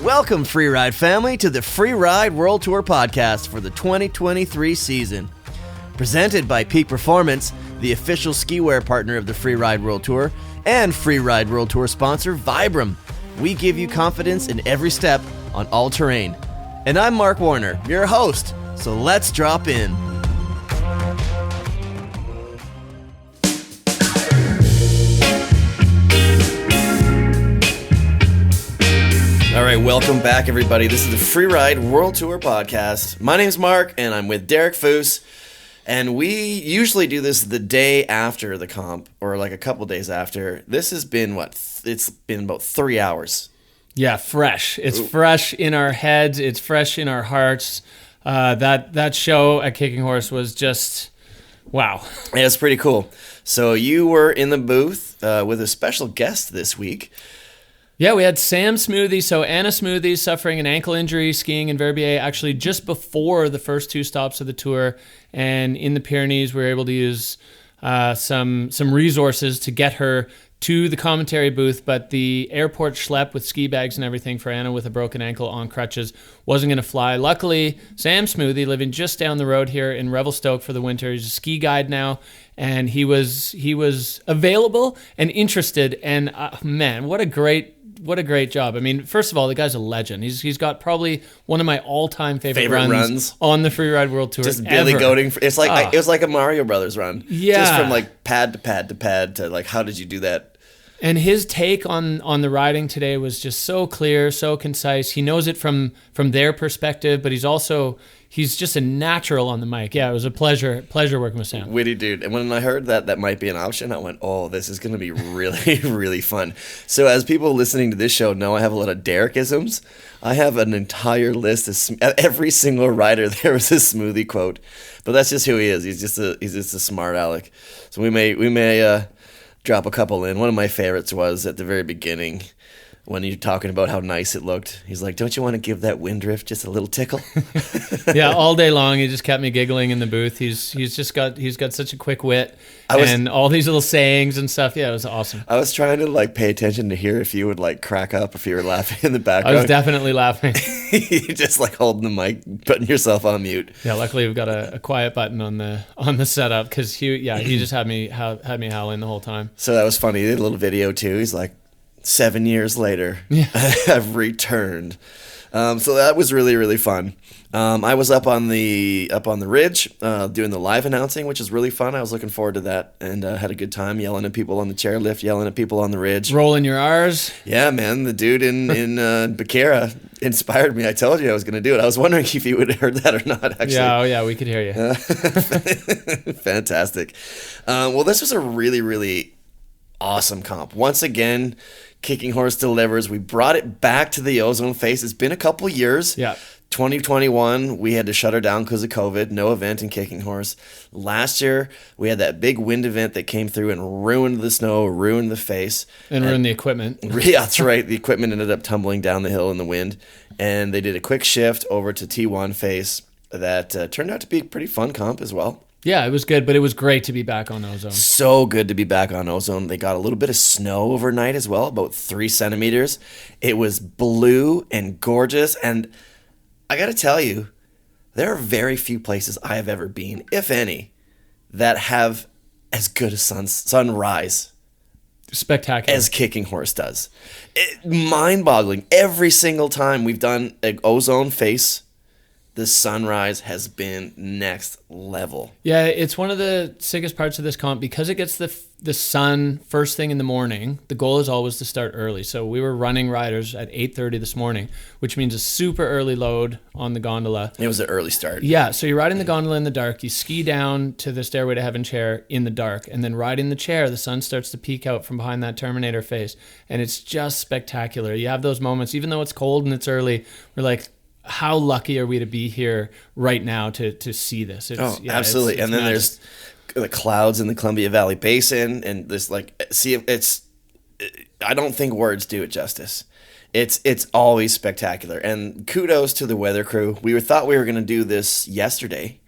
Welcome, Freeride family, to the Freeride World Tour podcast for the 2023 season. Presented by Peak Performance, the official skiwear partner of the Freeride World Tour, and Freeride World Tour sponsor Vibram. We give you confidence in every step on all terrain. And I'm Mark Warner, your host, so let's drop in. All right, welcome back, everybody. This is the Freeride World Tour podcast. My name's Mark, and I'm with Derek Foose. And we usually do this the day after the comp, or like a couple days after. This has been, it's been about 3 hours. Yeah, fresh. It's fresh in our heads. It's fresh in our hearts. That show at Kicking Horse was just, wow. Yeah, it's pretty cool. So you were in the booth with a special guest this week. Yeah, we had Sam Smoothie. So Anna Smoothie suffering an ankle injury skiing in Verbier actually just before the first two stops of the tour. And in the Pyrenees, we were able to use some resources to get her to the commentary booth, but the airport schlep with ski bags and everything for Anna with a broken ankle on crutches wasn't going to fly. Luckily, Sam Smoothie, living just down the road here in Revelstoke for the winter, he's a ski guide now, and he was available and interested. And man, what a great job. I mean, first of all, the guy's a legend. He's got probably one of my all-time favorite runs on the Freeride World Tour. Just Billy goating. It's like it was like a Mario Brothers run. Yeah. Just from like pad to pad to pad to like, how did you do that? And his take on the riding today was just so clear, so concise. He knows it from their perspective, but he's just a natural on the mic. Yeah, it was a pleasure working with Sam. Witty dude. And when I heard that might be an option, I went, oh, this is going to be really, really fun. So as people listening to this show know, I have a lot of Derek-isms. I have an entire list of every single rider. There was a Smoothie quote, but that's just who he is. He's just a smart aleck. So we may drop a couple in. One of my favorites was at the very beginning when you're talking about how nice it looked. He's like, don't you want to give that Windrift just a little tickle? Yeah, all day long he just kept me giggling in the booth. He's got such a quick wit and all these little sayings and stuff. Yeah, it was awesome. I was trying to like pay attention to hear if you would like crack up, if you were laughing in the background. I was definitely laughing. You're just like holding the mic, putting yourself on mute. Yeah, luckily we've got a quiet button on the setup because he just had me howling the whole time. So that was funny. He did a little video too. He's like, 7 years later, yeah. I've returned. So that was really, really fun. I was up on the ridge doing the live announcing, which is really fun. I was looking forward to that and had a good time yelling at people on the chairlift, yelling at people on the ridge. Rolling your R's. Yeah, man. The dude in Becerra inspired me. I told you I was going to do it. I was wondering if you would have heard that or not, actually. Yeah, we could hear you. Fantastic. Well, this was a really, really awesome comp. Once again, Kicking Horse delivers. We brought it back to the ozone face. It's been a couple years. Yeah. 2021, we had to shut her down because of COVID. No event in Kicking Horse. Last year, we had that big wind event that came through and ruined the snow, ruined the face. And ruined the equipment. Yeah, that's right. The equipment ended up tumbling down the hill in the wind. And they did a quick shift over to T1 face that turned out to be a pretty fun comp as well. Yeah, it was good, but it was great to be back on ozone. So good to be back on ozone. They got a little bit of snow overnight as well, about 3 centimeters. It was blue and gorgeous. And I got to tell you, there are very few places I have ever been, if any, that have as good a sunrise. Spectacular. As Kicking Horse does. Mind-boggling. Every single time we've done an ozone face, the sunrise has been next level. Yeah, it's one of the sickest parts of this comp because it gets the sun first thing in the morning. The goal is always to start early. So we were running riders at 8:30 this morning, which means a super early load on the gondola. It was an early start. Yeah, so you're riding the gondola in the dark. You ski down to the Stairway to Heaven chair in the dark, and then riding the chair, the sun starts to peek out from behind that Terminator face, and it's just spectacular. You have those moments, even though it's cold and it's early, we're like, how lucky are we to be here right now to see this? Absolutely. It's and then magic. There's the clouds in the Columbia Valley Basin, and this I don't think words do it justice. It's always spectacular. And kudos to the weather crew. We thought we were going to do this yesterday,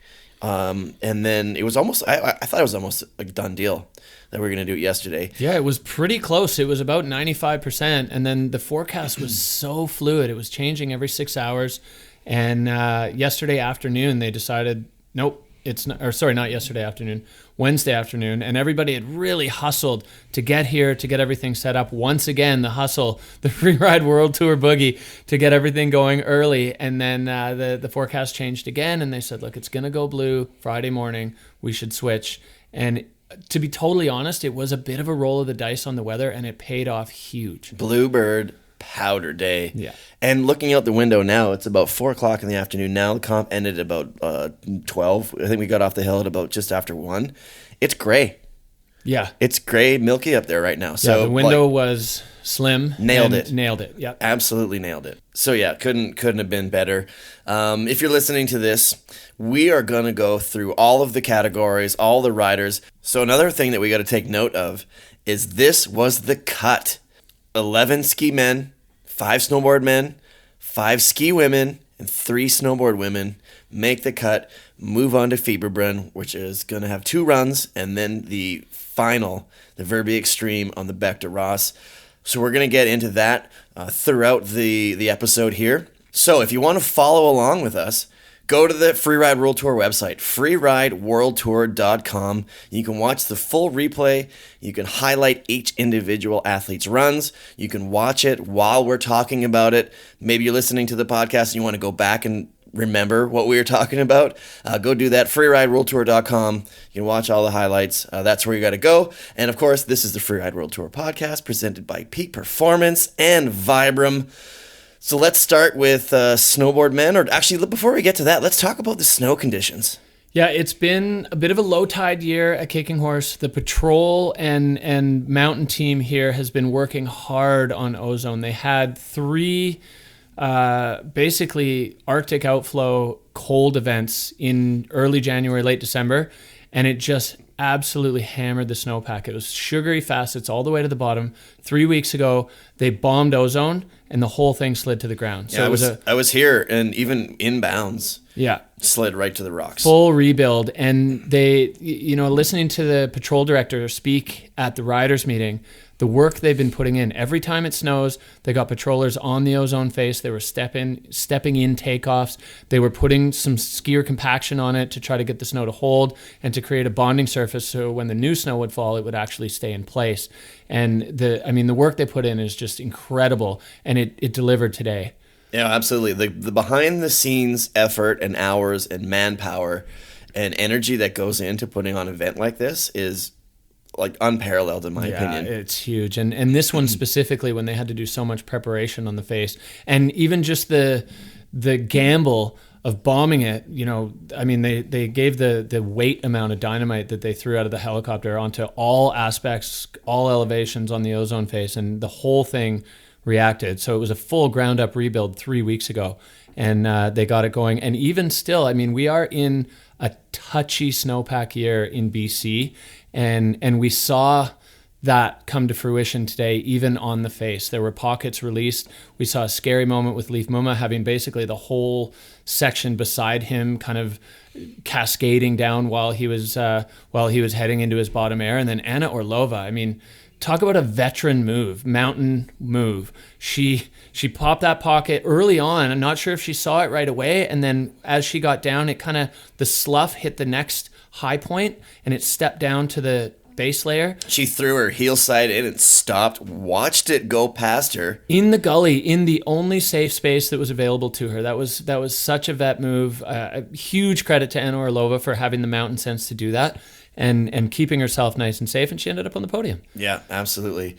And then it was almost, I thought it was almost a done deal that we were going to do it yesterday. Yeah, it was pretty close. It was about 95%. And then the forecast was so fluid. It was changing every 6 hours. And yesterday afternoon, they decided, nope, it's not, or sorry, not yesterday afternoon, Wednesday afternoon. And everybody had really hustled to get here, to get everything set up. Once again, the hustle, the Freeride World Tour boogie to get everything going early. And then the forecast changed again. And they said, look, it's going to go blue Friday morning. We should switch. And to be totally honest, it was a bit of a roll of the dice on the weather, and it paid off huge. Bluebird powder day. Yeah. And looking out the window now, it's about 4 o'clock in the afternoon now. The comp ended at about 12. I think we got off the hill at about just after 1. It's gray. Yeah. It's gray, milky up there right now. So the window was slim. Nailed it. Nailed it. Yeah. Absolutely nailed it. So yeah, couldn't have been better. If you're listening to this, we are going to go through all of the categories, all the riders. So another thing that we got to take note of is this was the cut. 11 ski men, 5 snowboard men, 5 ski women, and 3 snowboard women make the cut, move on to Fieberbrunn, which is going to have 2 runs, and then the final, the Verbier Extreme on the Bec de Ross. So we're going to get into that throughout the episode here. So if you want to follow along with us, go to the Freeride World Tour website, freerideworldtour.com. You can watch the full replay. You can highlight each individual athlete's runs. You can watch it while we're talking about it. Maybe you're listening to the podcast and you want to go back and remember what we were talking about. Go do that, freerideworldtour.com. You can watch all the highlights. That's where you got to go. And of course, this is the Freeride World Tour podcast presented by Peak Performance and Vibram. So let's start with snowboard men, or actually before we get to that, let's talk about the snow conditions. Yeah, it's been a bit of a low tide year at Kicking Horse. The patrol and mountain team here has been working hard on ozone. They had 3 basically Arctic outflow cold events in early January, late December, and it just absolutely hammered the snowpack. It was sugary facets all the way to the bottom. 3 weeks ago, they bombed ozone, and the whole thing slid to the ground. So yeah, I was here, and even inbounds, yeah, slid right to the rocks. Full rebuild. And they, listening to the patrol director speak at the riders meeting, the work they've been putting in. Every time it snows, they got patrollers on the ozone face. They were stepping in takeoffs. They were putting some skier compaction on it to try to get the snow to hold and to create a bonding surface so when the new snow would fall, it would actually stay in place. And the work they put in is just incredible, and it delivered today. Yeah, absolutely. The behind the scenes effort and hours and manpower and energy that goes into putting on an event like this is like unparalleled in my opinion. Yeah, it's huge. And this one specifically, when they had to do so much preparation on the face, and even just the gamble of bombing it, they gave the weight amount of dynamite that they threw out of the helicopter onto all aspects, all elevations on the ozone face, and the whole thing reacted. So it was a full ground up rebuild 3 weeks ago, and they got it going. And even still, we are in a touchy snowpack year in BC, and we saw that come to fruition today, even on the face. There were pockets released. We saw a scary moment with Leif Mumma having basically the whole section beside him kind of cascading down while he was heading into his bottom air. And then Anna Orlova, talk about a veteran move, mountain move. She popped that pocket early on. I'm not sure if she saw it right away. And then as she got down, it the slough hit the next high point and it stepped down to the base layer. She threw her heel side in and stopped, watched it go past her. In the gully, in the only safe space that was available to her. That was such a vet move. Huge credit to Anna Orlova for having the mountain sense to do that. And keeping herself nice and safe, and she ended up on the podium. Yeah, absolutely.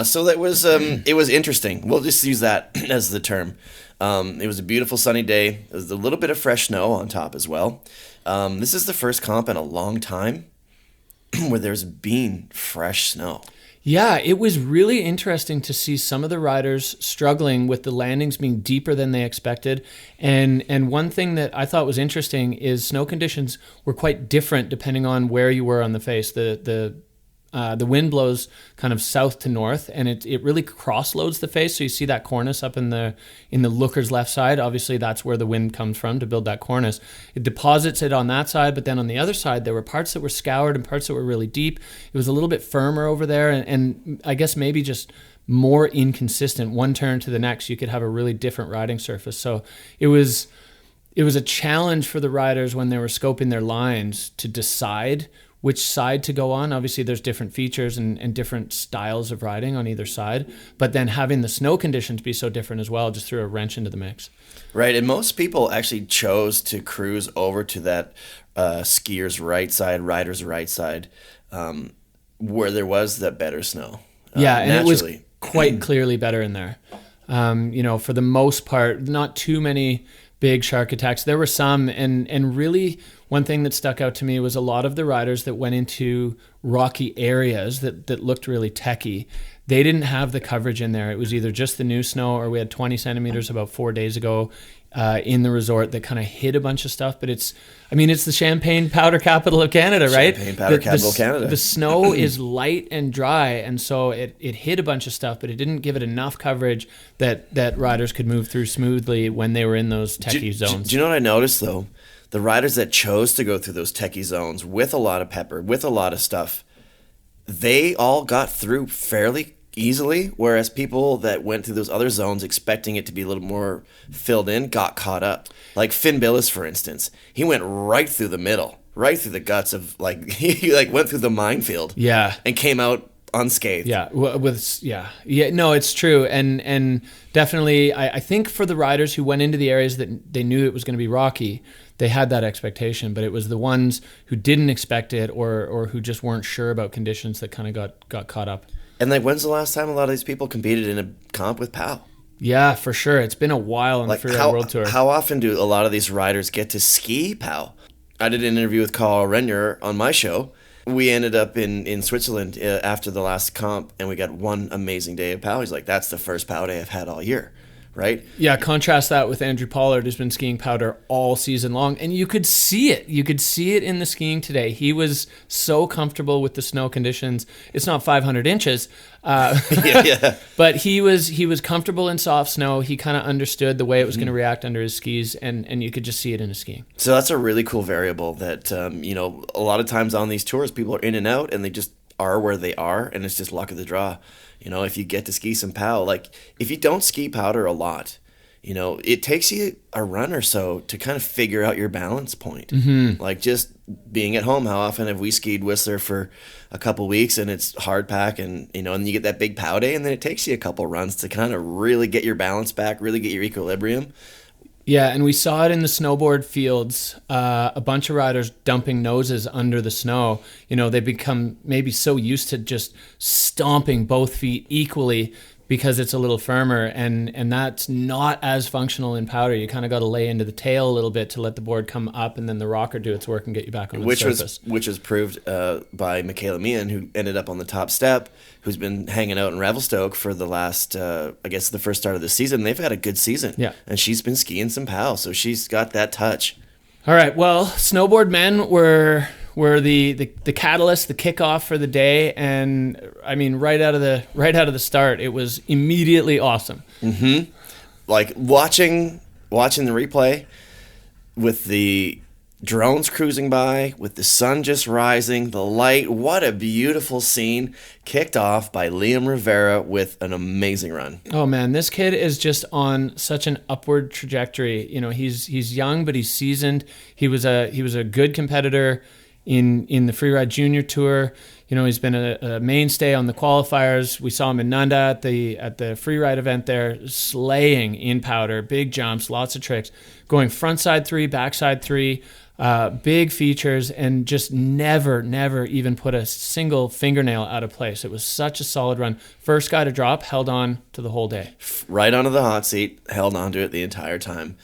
So that was it was interesting. We'll just use that as the term. It was a beautiful sunny day. There was a little bit of fresh snow on top as well. This is the first comp in a long time where there's been fresh snow. Yeah, it was really interesting to see some of the riders struggling with the landings being deeper than they expected. And one thing that I thought was interesting is snow conditions were quite different depending on where you were on the face. The the wind blows kind of south to north, and it really cross loads the face. So you see that cornice up in the looker's left side. Obviously, that's where the wind comes from to build that cornice. It deposits it on that side, but then on the other side, there were parts that were scoured and parts that were really deep. It was a little bit firmer over there, and I guess maybe just more inconsistent. One turn to the next, you could have a really different riding surface. So it was a challenge for the riders when they were scoping their lines to decide which side to go on. Obviously, there's different features and different styles of riding on either side, but then having the snow conditions be so different as well just threw a wrench into the mix. Right, and most people actually chose to cruise over to that skier's right side, rider's right side, where there was that better snow. Yeah, and naturally. It was quite clearly better in there. For the most part, not too many big shark attacks. There were some, and really one thing that stuck out to me was a lot of the riders that went into rocky areas that looked really techy. They didn't have the coverage in there. It was either just the new snow, or we had 20 centimeters about 4 days ago in the resort that kind of hid a bunch of stuff. But it's the champagne powder capital of Canada, right? Champagne powder capital of Canada. The snow is light and dry, and so it hid a bunch of stuff, but it didn't give it enough coverage that riders could move through smoothly when they were in those techie zones. Do you know what I noticed, though? The riders that chose to go through those techie zones with a lot of pepper, with a lot of stuff, they all got through fairly easily, whereas people that went through those other zones expecting it to be a little more filled in got caught up. Like Finn Billis, for instance, he went right through the middle, right through the guts of, he went through the minefield, and came out unscathed. No, it's true, and definitely, I think for the riders who went into the areas that they knew it was going to be rocky, they had that expectation, but it was the ones who didn't expect it or who just weren't sure about conditions that kind of got caught up. And when's the last time a lot of these people competed in a comp with POW? Yeah, for sure. It's been a while on the Freeride World Tour. How often do a lot of these riders get to ski POW? I did an interview with Carl Renner on my show. We ended up in Switzerland after the last comp, and we got one amazing day of POW. He's like, that's the first POW day I've had all year, right? Yeah, contrast that with Andrew Pollard, who's been skiing powder all season long, and you could see it. You could see it in the skiing today. He was so comfortable with the snow conditions. It's not 500 inches, but he was comfortable in soft snow. He kind of understood the way it was going to react under his skis, and you could just see it in his skiing. So that's a really cool variable that, a lot of times on these tours, people are in and out, and they just are where they are, and it's just luck of the draw. If you get to ski some POW, if you don't ski powder a lot, it takes you a run or so to kind of figure out your balance point. Like just being at home, how often have we skied Whistler for a couple weeks and it's hard pack and you get that big POW day, and then it takes you a couple runs to kind of really get your balance back, really get your equilibrium. Yeah, and we saw it in the snowboard fields, a bunch of riders dumping noses under the snow. They become maybe so used to just stomping both feet equally because it's a little firmer, and that's not as functional in powder. You kind of got to lay into the tail a little bit to let the board come up, and then the rocker do its work and get you back on the surface. Which was proved by Michaela Meehan, who ended up on the top step, who's been hanging out in Revelstoke for the last, the first start of the season. They've had a good season. Yeah. And she's been skiing some POW, so she's got that touch. All right, well, snowboard men were the catalyst, the kickoff for the day, and right out of the start, it was immediately awesome. Mm-hmm. Like watching the replay with the drones cruising by, with the sun just rising, the light. What a beautiful scene! Kicked off by Liam Rivera with an amazing run. Oh man, this kid is just on such an upward trajectory. He's young, but he's seasoned. He was a good competitor in the Freeride Junior Tour. He's been a mainstay on the qualifiers. We saw him in Nunda at the Freeride event there, slaying in powder, big jumps, lots of tricks, going frontside 3, backside 3, big features, and just never even put a single fingernail out of place. It was such a solid run. First guy to drop, held on to the whole day. Right onto the hot seat, held on to it the entire time.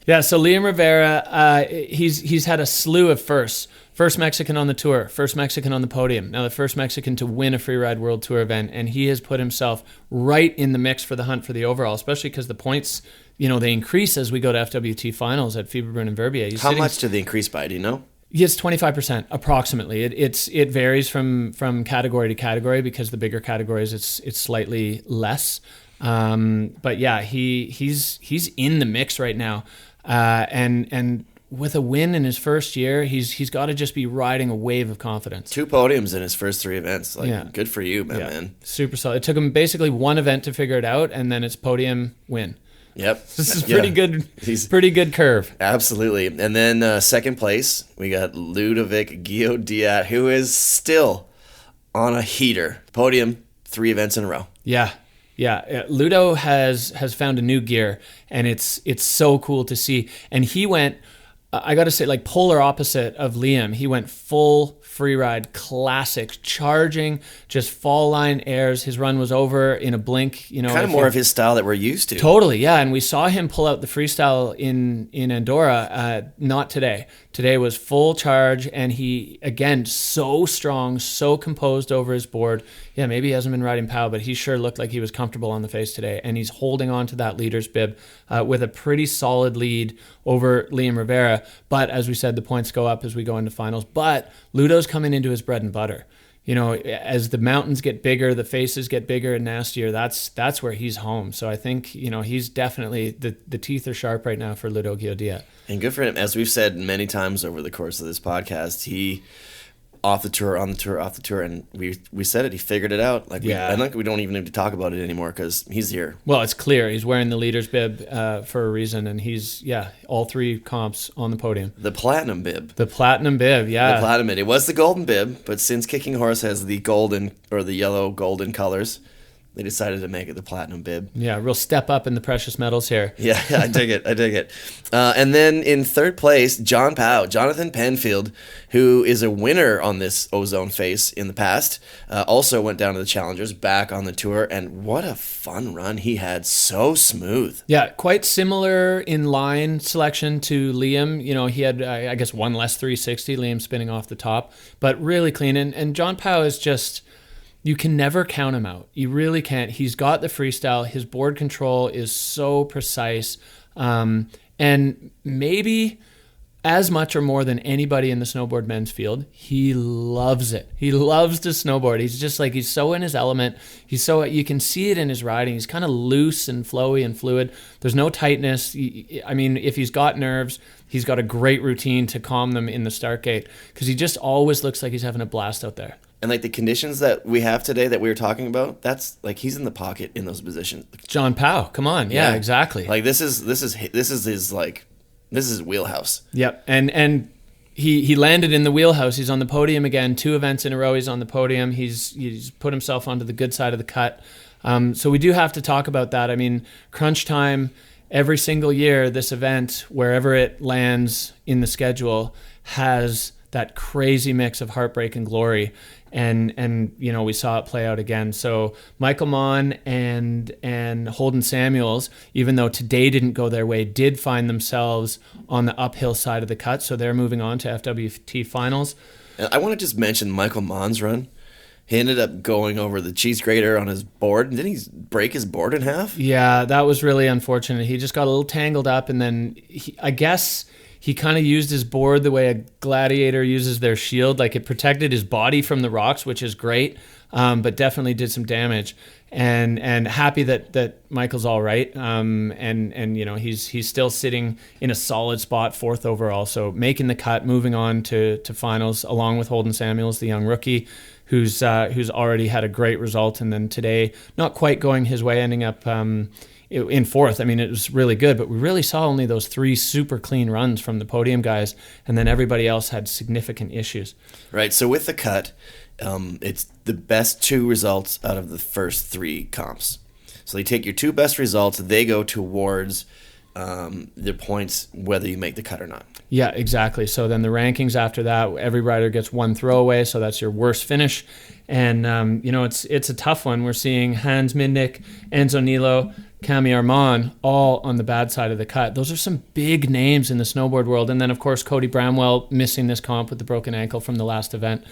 Yeah, so Liam Rivera, he's had a slew of firsts. First Mexican on the tour, first Mexican on the podium, now the first Mexican to win a Freeride World Tour event, and he has put himself right in the mix for the hunt for the overall, especially because the points, they increase as we go to FWT finals at Fieberbrunn and Verbier. How much do they increase by, do you know? Yes, 25% approximately. It varies from category to category, because the bigger categories it's slightly less. But yeah, he's in the mix right now, and with a win in his first year, he's got to just be riding a wave of confidence. 2 podiums in his first 3 events. Good for you, man. Super solid. It took him basically one event to figure it out, and then it's podium win. Yep. This is pretty good. Pretty good curve. Absolutely. And then second place, we got Ludovic Guillaudiat, who is still on a heater. Podium, 3 events in a row. Yeah. Ludo has found a new gear, and it's so cool to see. And he went, I got to say, like polar opposite of Liam. He went full Freeride classic, charging, just fall line airs. His run was over in a blink. Kind of more of his style that we're used to. Totally, yeah. And we saw him pull out the freestyle in Andorra. Not today. Today was full charge, and he, again, so strong, so composed over his board. Yeah, maybe he hasn't been riding POW, but he sure looked like he was comfortable on the face today. And he's holding on to that leader's bib with a pretty solid lead over Liam Rivera. But as we said, the points go up as we go into finals. But Ludo's coming into his bread and butter. As the mountains get bigger, the faces get bigger and nastier, that's where he's home. So I think, he's definitely, the teeth are sharp right now for Ludo Guillaudiat. And good for him. As we've said many times over the course of this podcast, he off the tour, on the tour, off the tour, and we said it. He figured it out. I think we don't even need to talk about it anymore because he's here. Well, it's clear he's wearing the leader's bib for a reason, and he's all 3 comps on the podium. The platinum bib. The platinum bib, yeah. The platinum bib. It was the golden bib, but since Kicking Horse has the golden or the yellow golden colors, they decided to make it the platinum bib. Yeah, real step up in the precious metals here. Yeah, I dig it. And then in third place, Jonathan Penfield, who is a winner on this Ozone face in the past, also went down to the Challengers, back on the tour, and what a fun run he had. So smooth. Yeah, quite similar in line selection to Liam. He had, I guess, one less 360, Liam spinning off the top, but really clean. And John Powell is just... You can never count him out. You really can't. He's got the freestyle. His board control is so precise. And maybe as much or more than anybody in the snowboard men's field, he loves it. He loves to snowboard. He's just like, he's so in his element. You can see it in his riding. He's kind of loose and flowy and fluid. There's no tightness. If he's got nerves, he's got a great routine to calm them in the start gate, because he just always looks like he's having a blast out there. And like the conditions that we have today that we were talking about, that's like he's in the pocket in those positions. John Powell, come on, yeah, exactly. Like this is his wheelhouse. Yep, and he landed in the wheelhouse. He's on the podium again, 2 events in a row. He's on the podium. He's put himself onto the good side of the cut. So we do have to talk about that. I mean, crunch time. Every single year, this event, wherever it lands in the schedule, has that crazy mix of heartbreak and glory. And we saw it play out again. So Michael Mon and Holden Samuels, even though today didn't go their way, did find themselves on the uphill side of the cut. So they're moving on to FWT finals. I want to just mention Michael Mon's run. He ended up going over the cheese grater on his board. Didn't he break his board in half? Yeah, that was really unfortunate. He just got a little tangled up, and then I guess he kind of used his board the way a gladiator uses their shield. Like, it protected his body from the rocks, which is great, but definitely did some damage. And happy that Michael's all right. And he's still sitting in a solid spot, 4th overall. So making the cut, moving on to finals, along with Holden Samuels, the young rookie, who's already had a great result. And then today, not quite going his way, ending up in 4th. I mean, it was really good, but we really saw only those 3 super clean runs from the podium guys, and then everybody else had significant issues. Right. So with the cut, it's the best 2 results out of the first 3 comps. So they take your 2 best results, they go towards their points, whether you make the cut or not. Yeah, exactly. So then the rankings after that, every rider gets 1 throwaway, so that's your worst finish. And, it's a tough one. We're seeing Hans Mindick, Enzo Nilo, Cami Armand, all on the bad side of the cut. Those are some big names in the snowboard world. And then, of course, Cody Bramwell missing this comp with the broken ankle from the last event.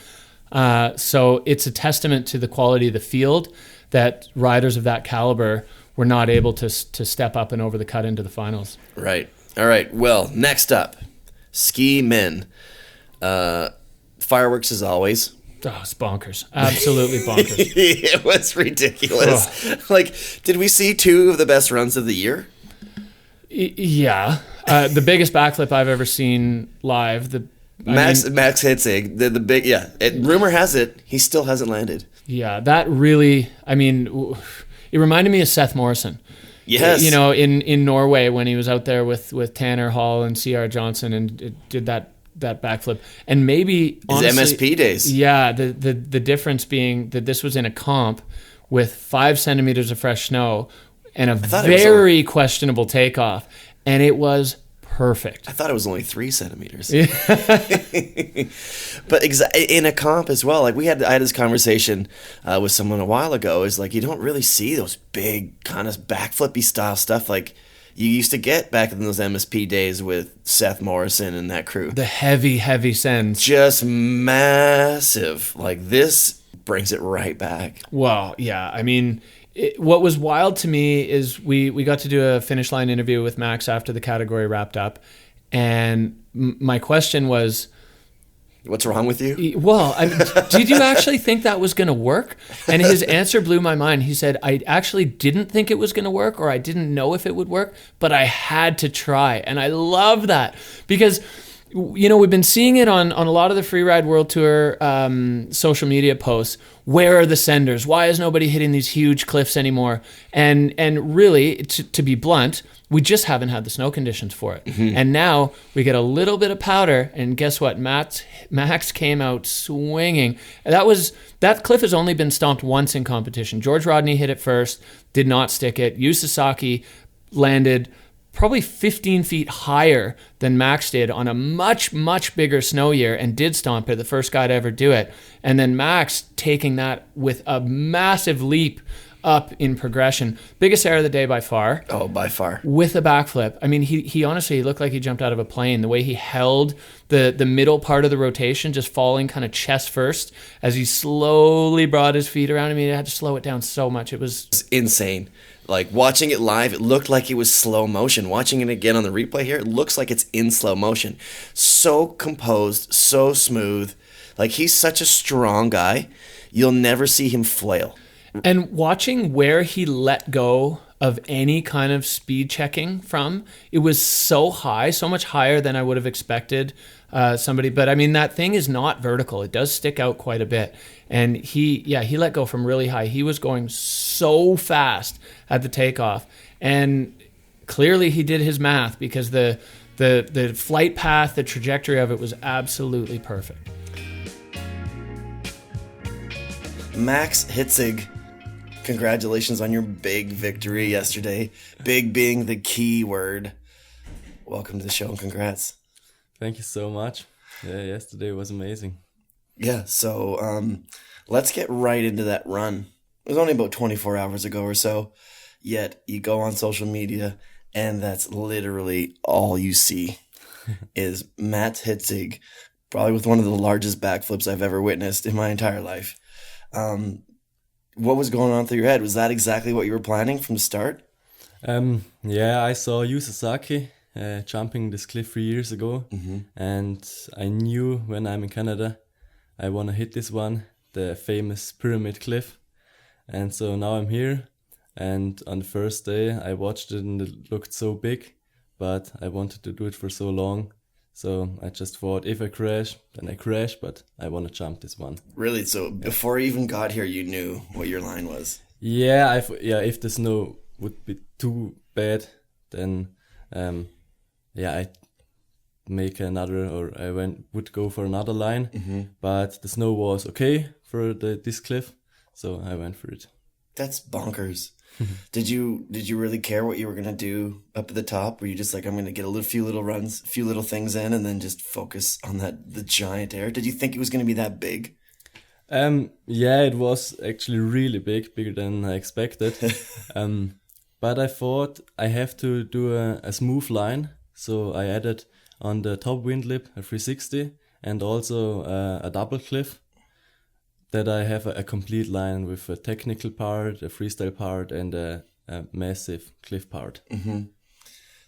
So it's a testament to the quality of the field that riders of that caliber were not able to step up and over the cut into the finals. Right. All right. Well, next up, ski men. Fireworks as always. Oh, it's bonkers. Absolutely bonkers. It was ridiculous. Like, did we see 2 of the best runs of the year? Yeah. The biggest backflip I've ever seen live. Max Hitzig, the big, yeah. Rumor has it, he still hasn't landed. Yeah, that really, I mean, it reminded me of Seth Morrison. Yes. You know, in Norway when he was out there with Tanner Hall and C.R. Johnson and did that backflip. And maybe his MSP days. Yeah, the difference being that this was in a comp with 5 centimeters of fresh snow and a very questionable takeoff, and it was perfect. I thought it was only 3 centimeters. But in a comp as well, like I had this conversation with someone a while ago, is like, you don't really see those big kind of backflippy style stuff like you used to get back in those MSP days with Seth Morrison and that crew. The heavy sends. Just massive. Like, this brings it right back. Well, yeah. I mean, what was wild to me is we got to do a finish line interview with Max after the category wrapped up. And my question was, what's wrong with you? Well, did you actually think that was going to work? And his answer blew my mind. He said, I actually didn't think it was going to work, or I didn't know if it would work, but I had to try. And I love that because, you know, we've been seeing it on a lot of the Freeride World Tour social media posts. Where are the senders? Why is nobody hitting these huge cliffs anymore? And really, to be blunt, we just haven't had the snow conditions for it. Mm-hmm. And now we get a little bit of powder, and guess what? Max came out swinging. That cliff has only been stomped once in competition. George Rodney hit it first, did not stick it. Yu Sasaki landed probably 15 feet higher than Max did on a much, much bigger snow year and did stomp it, the first guy to ever do it. And then Max taking that with a massive leap up in progression. Biggest error of the day by far. Oh, by far. With a backflip. I mean, he honestly looked like he jumped out of a plane. The way he held the middle part of the rotation, just falling kind of chest first as he slowly brought his feet around. I mean, he had to slow it down so much. It was insane. Like, watching it live, it looked like it was slow motion. Watching it again on the replay here, it looks like it's in slow motion. So composed, so smooth. Like, he's such a strong guy. You'll never see him flail. And watching where he let go of any kind of speed checking from, it was so high, so much higher than I would have expected somebody. But I mean, that thing is not vertical. It does stick out quite a bit. And he let go from really high. He was going so fast at the takeoff. And clearly he did his math, because the flight path, the trajectory of it was absolutely perfect. Max Hitzig, congratulations on your big victory yesterday. Big being the key word. Welcome to the show and congrats. Thank you so much. Yeah, yesterday was amazing. Yeah, so let's get right into that run. It was only about 24 hours ago or so, yet you go on social media and that's literally all you see is Matt Hitzig, probably with one of the largest backflips I've ever witnessed in my entire life. What was going on through your head? Was that exactly what you were planning from the start? Yeah, I saw Yu Sasaki jumping this cliff 3 years ago, and I knew when I'm in Canada, I want to hit this one, the famous pyramid cliff. And so now I'm here, and on the first day I watched it and it looked so big, but I wanted to do it for so long. So I just thought, if I crash, then I crash, but I want to jump this one. Really? So before you even got here, you knew what your line was? Yeah, if the snow would be too bad, then I make another, or I would go for another line. But the snow was okay for this cliff, so I went for it. That's bonkers. Did you really care what you were gonna do up at the top? Were you just like, I'm gonna get few little runs, a few little things in, and then just focus on the giant air? Did you think it was gonna be that big? Yeah, it was actually really big, bigger than I expected. But I thought I have to do a smooth line, so I added on the top wind lip a 360 and also a double cliff, that I have a complete line with a technical part, a freestyle part, and a massive cliff part.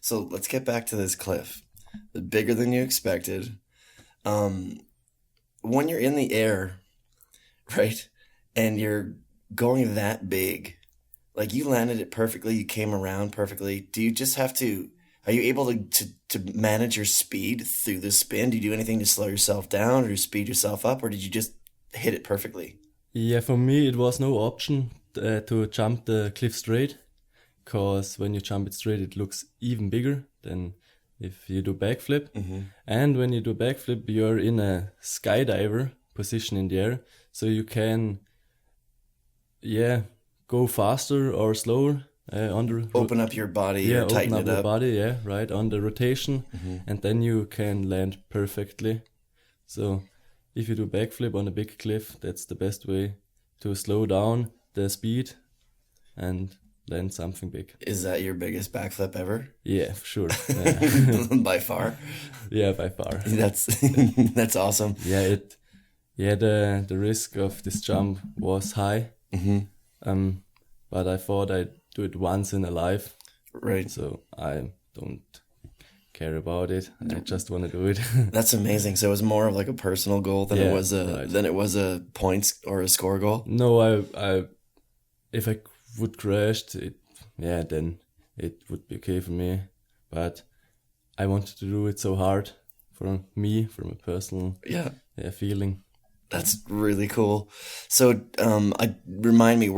So let's get back to this cliff. Bigger than you expected. when you're in the air, right, and you're going that big, like you landed it perfectly, you came around perfectly. Do you just have to? Are you able to manage your speed through the spin? Do you do anything to slow yourself down or to speed yourself up, or did you just hit it perfectly? Yeah, for me it was no option to jump the cliff straight, because when you jump it straight, it looks even bigger than if you do backflip. And when you do backflip, you're in a skydiver position in the air, so you can, go faster or slower on the Open up your body or tighten open up it your up. body, right, on the rotation, and then you can land perfectly. So if you do backflip on a big cliff, that's the best way to slow down the speed and land something big. Is that your biggest backflip ever? Yeah, for sure. By far. Yeah, by far. That's awesome. The risk of this jump was high. But I thought I'd do it once in a life. Right. So I don't care about it. I just want to do it. That's amazing. So it was more of like a personal goal than it was a points or a score goal. No, I if I would crash it, then it would be okay for me. But I wanted to do it so hard for me, from a personal feeling. That's really cool. So, remind me,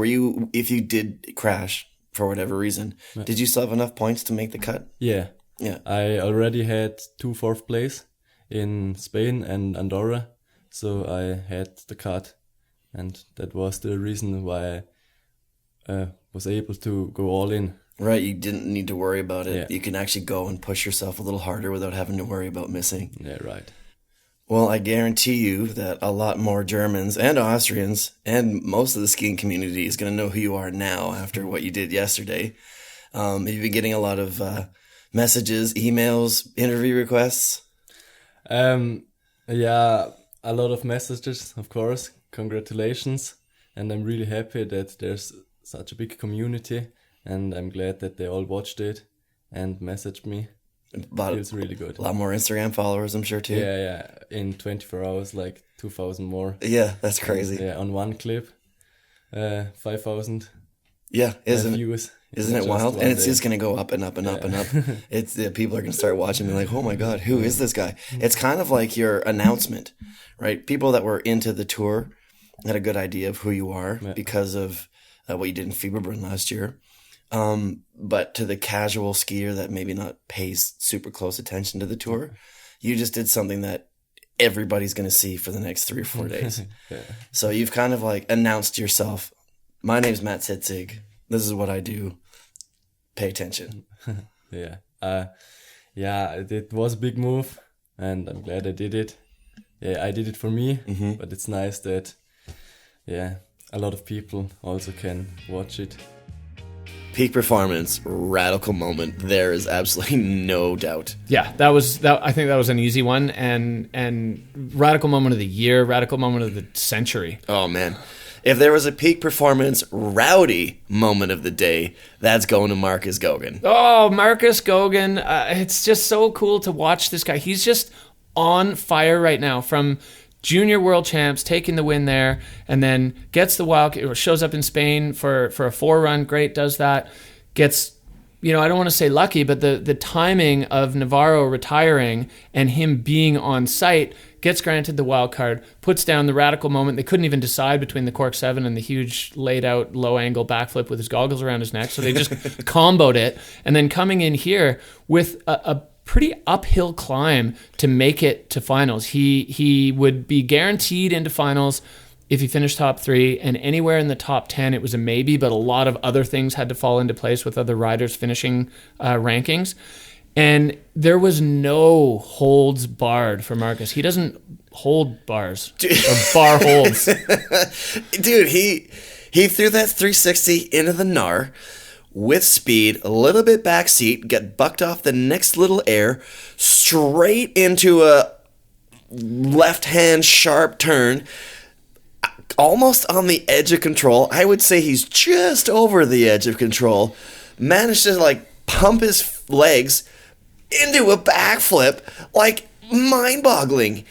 if you did crash for whatever reason, did you still have enough points to make the cut? Yeah. Yeah. I already had 2 fourth place in Spain and Andorra, so I had the cut, and that was the reason why I was able to go all in. Right, you didn't need to worry about it. Yeah. You can actually go and push yourself a little harder without having to worry about missing. Yeah, right. Well, I guarantee you that a lot more Germans and Austrians and most of the skiing community is going to know who you are now after what you did yesterday. Have you been getting a lot of messages, emails, interview requests? Yeah, a lot of messages, of course. Congratulations. And I'm really happy that there's such a big community, and I'm glad that they all watched it and messaged me. Feels really good. A lot more Instagram followers, I'm sure, too. Yeah. In 24 hours, like 2,000 more. Yeah, that's crazy. Yeah, on one clip, 5,000 views. Isn't it wild? And it's just going to go up and up and up and up. It's people are going to start watching and be like, oh my God, who is this guy? It's kind of like your announcement, right? People that were into the tour had a good idea of who you are because of what you did in Fieberbrunn last year. But to the casual skier that maybe not pays super close attention to the tour, you just did something that everybody's going to see for the next 3 or 4 days. So you've kind of like announced yourself. My name's Matt Sitzig. This is what I do. Pay attention. It was a big move, and I'm glad I did it. Yeah, I did it for me, but it's nice that, a lot of people also can watch it. Peak performance, radical moment. There is absolutely no doubt. Yeah, I think that was an easy one, and radical moment of the year, radical moment of the century. Oh man, if there was a peak performance rowdy moment of the day, that's going to Marcus Gauguin. Oh, Marcus Gauguin! It's just so cool to watch this guy. He's just on fire right now. From junior world champs, taking the win there, and then gets the wild, shows up in Spain for a 4-run, great, does that, gets, I don't want to say lucky, but the timing of Navarro retiring and him being on site, gets granted the wild card, puts down the radical moment. They couldn't even decide between the cork 7 and the huge laid out low angle backflip with his goggles around his neck, so they just comboed it, and then coming in here with a pretty uphill climb to make it to finals. He would be guaranteed into finals if he finished top 3, and anywhere in the top 10 it was a maybe, but a lot of other things had to fall into place with other riders finishing rankings, and there was no holds barred for Marcus. He doesn't hold bars or bar holds. Dude, he threw that 360 into the Nar with speed, a little bit backseat, got bucked off the next little air, straight into a left-hand sharp turn, almost on the edge of control. I would say he's just over the edge of control. Managed to pump his legs into a backflip, mind-boggling.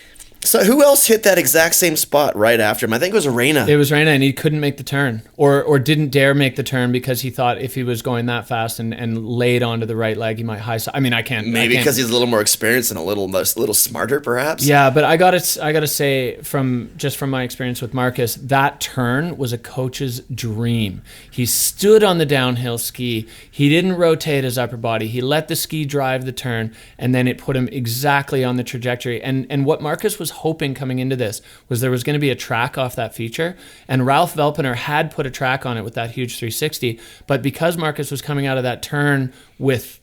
So who else hit that exact same spot right after him? I think it was Arena. It was Reina, and he couldn't make the turn, or didn't dare make the turn because he thought if he was going that fast and laid onto the right leg, he might high. I mean, I can't. Maybe because he's a little more experienced and a little smarter, perhaps. Yeah, but I gotta say from my experience with Marcus, that turn was a coach's dream. He stood on the downhill ski. He didn't rotate his upper body. He let the ski drive the turn, and then it put him exactly on the trajectory. And what Marcus was hoping coming into this was there was going to be a track off that feature, and Ralph Velpener had put a track on it with that huge 360, but because Marcus was coming out of that turn with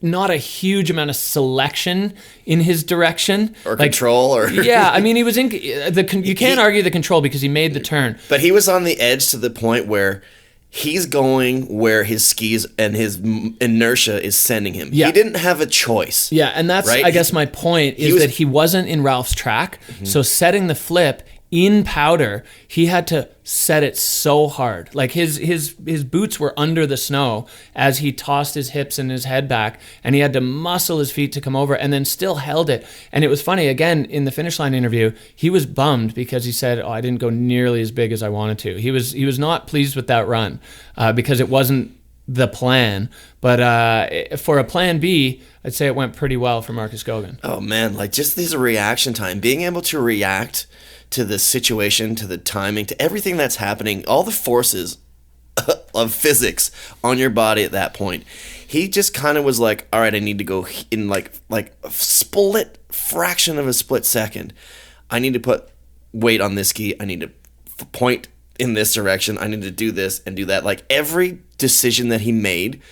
not a huge amount of selection in his direction or control, or yeah, I mean, he was in you can't argue the control because he made the turn, but he was on the edge to the point where he's going where his skis and his inertia is sending him. Yeah. He didn't have a choice. Yeah, and that's, right? I guess my point is that he wasn't in Ralph's track. Mm-hmm. So setting the flip in powder, he had to set it so hard. Like his boots were under the snow as he tossed his hips and his head back, and he had to muscle his feet to come over, and then still held it. And it was funny, again, in the finish line interview, he was bummed because he said, I didn't go nearly as big as I wanted to. He was not pleased with that run because it wasn't the plan. But for a plan B, I'd say it went pretty well for Marcus Gauguin. Oh man, like just his reaction time, being able to react to the situation, to the timing, to everything that's happening, all the forces of physics on your body at that point. He just kind of was like, all right, I need to go in like a split fraction of a split second. I need to put weight on this ski. I need to point in this direction. I need to do this and do that. Like every decision that he made,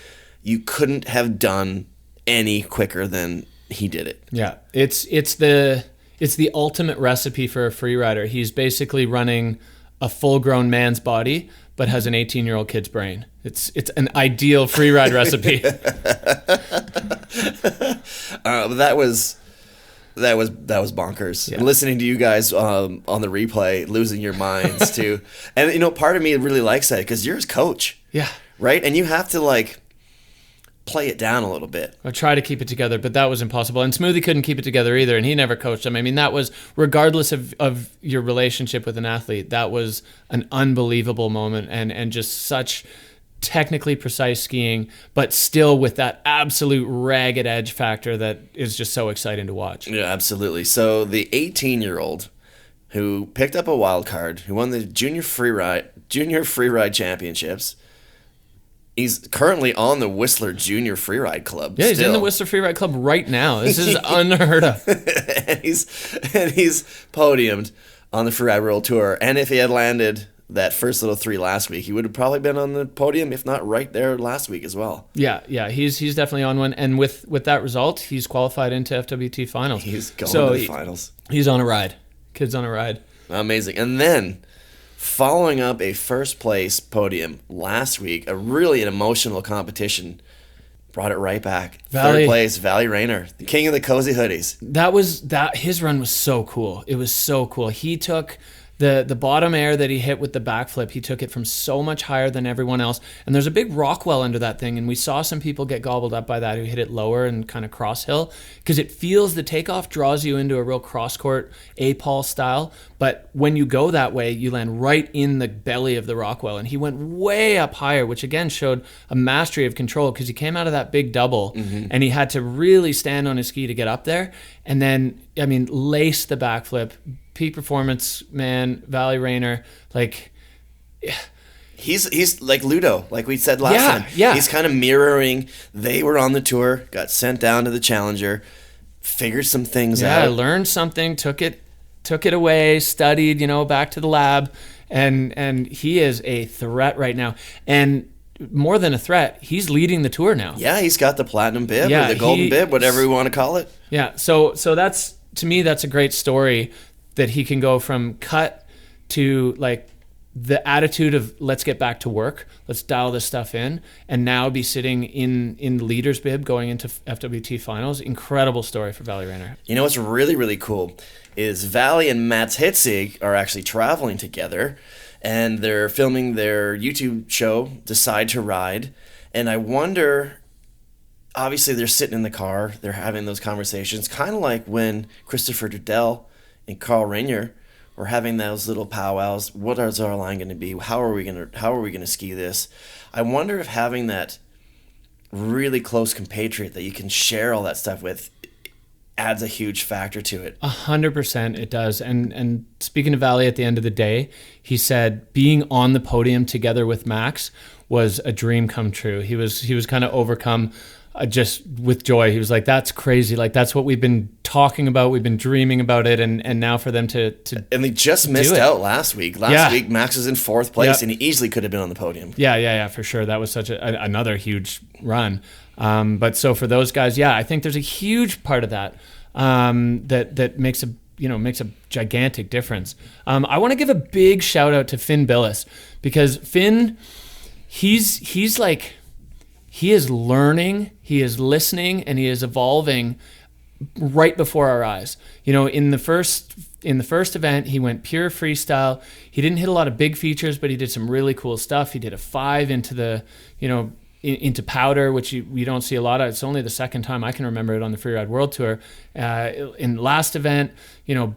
you couldn't have done any quicker than he did it. Yeah, it's the ultimate recipe for a free rider. He's basically running a full-grown man's body, but has an 18-year-old kid's brain. It's an ideal free ride recipe. That was bonkers. Yeah. Listening to you guys on the replay, losing your minds too. And part of me really likes that because you're his coach. Yeah. Right? And you have to play it down a little bit. I try to keep it together, but that was impossible. And Smoothie couldn't keep it together either, and he never coached him. I mean, that was, regardless of your relationship with an athlete, that was an unbelievable moment and just such technically precise skiing, but still with that absolute ragged edge factor that is just so exciting to watch. Yeah, absolutely. So the 18-year-old who picked up a wild card, who won the junior freeride championships, he's currently on the Whistler Junior Freeride Club. Yeah, he's in the Whistler Freeride Club right now. This is unheard of. and he's podiumed on the Freeride World Tour. And if he had landed that first little 3 last week, he would have probably been on the podium, if not right there last week as well. Yeah, he's definitely on one. And with that result, he's qualified into FWT finals. He's going to the finals. He's on a ride. Kid's on a ride. Amazing. And then, following up a first place podium last week, an emotional competition, brought it right back. Third place, Valley Rayner, the king of the cozy hoodies. His run was so cool. It was so cool. He took the bottom air that he hit with the backflip, he took it from so much higher than everyone else. And there's a big rock well under that thing, and we saw some people get gobbled up by that who hit it lower and kind of cross hill, because it feels, the takeoff draws you into a real cross court A-Paul style, but when you go that way, you land right in the belly of the rock well. And he went way up higher, which again showed a mastery of control, because he came out of that big double and he had to really stand on his ski to get up there. And then, I mean, lace the backflip. Peak performance, man. Valley Rayner, like, he's like Ludo, like we said last time. Yeah, he's kind of mirroring. They were on the tour, got sent down to the Challenger, figured some things out. Yeah, learned something, took it away, studied, back to the lab, and he is a threat right now. And more than a threat, he's leading the tour now. Yeah, he's got the platinum bib or the golden bib, whatever we want to call it. Yeah, so that's, to me, that's a great story, that he can go from cut to like the attitude of let's get back to work, let's dial this stuff in, and now be sitting in the leader's bib going into FWT finals. Incredible story for Valley Rayner. You know what's really, really cool is Valley and Mats Hitzig are actually traveling together, and they're filming their YouTube show, Decide to Ride. And I wonder, obviously they're sitting in the car, they're having those conversations, kind of like when Christopher Dudell and Carl Rainier were having those little powwows. What is our line going to be? How are we going to ski this? I wonder if having that really close compatriot that you can share all that stuff with adds a huge factor to it. 100% it does. And speaking to Valley at the end of the day, he said being on the podium together with Max was a dream come true. He was kind of overcome just with joy. He was like, that's crazy. Like, that's what we've been talking about. We've been dreaming about it. And now for them to and they just missed out last week. Last week, Max was in 4th place and he easily could have been on the podium. Yeah, for sure. That was such another huge run. But so for those guys, I think there's a huge part of that that makes a gigantic difference. I want to give a big shout out to Finn Billis, because Finn, he's like, he is learning, he is listening, and he is evolving right before our eyes. In the first event, he went pure freestyle. He didn't hit a lot of big features, but he did some really cool stuff. He did a 5 into the, into powder, which you don't see a lot of. It's only the second time I can remember it on the Freeride World Tour. In the last event,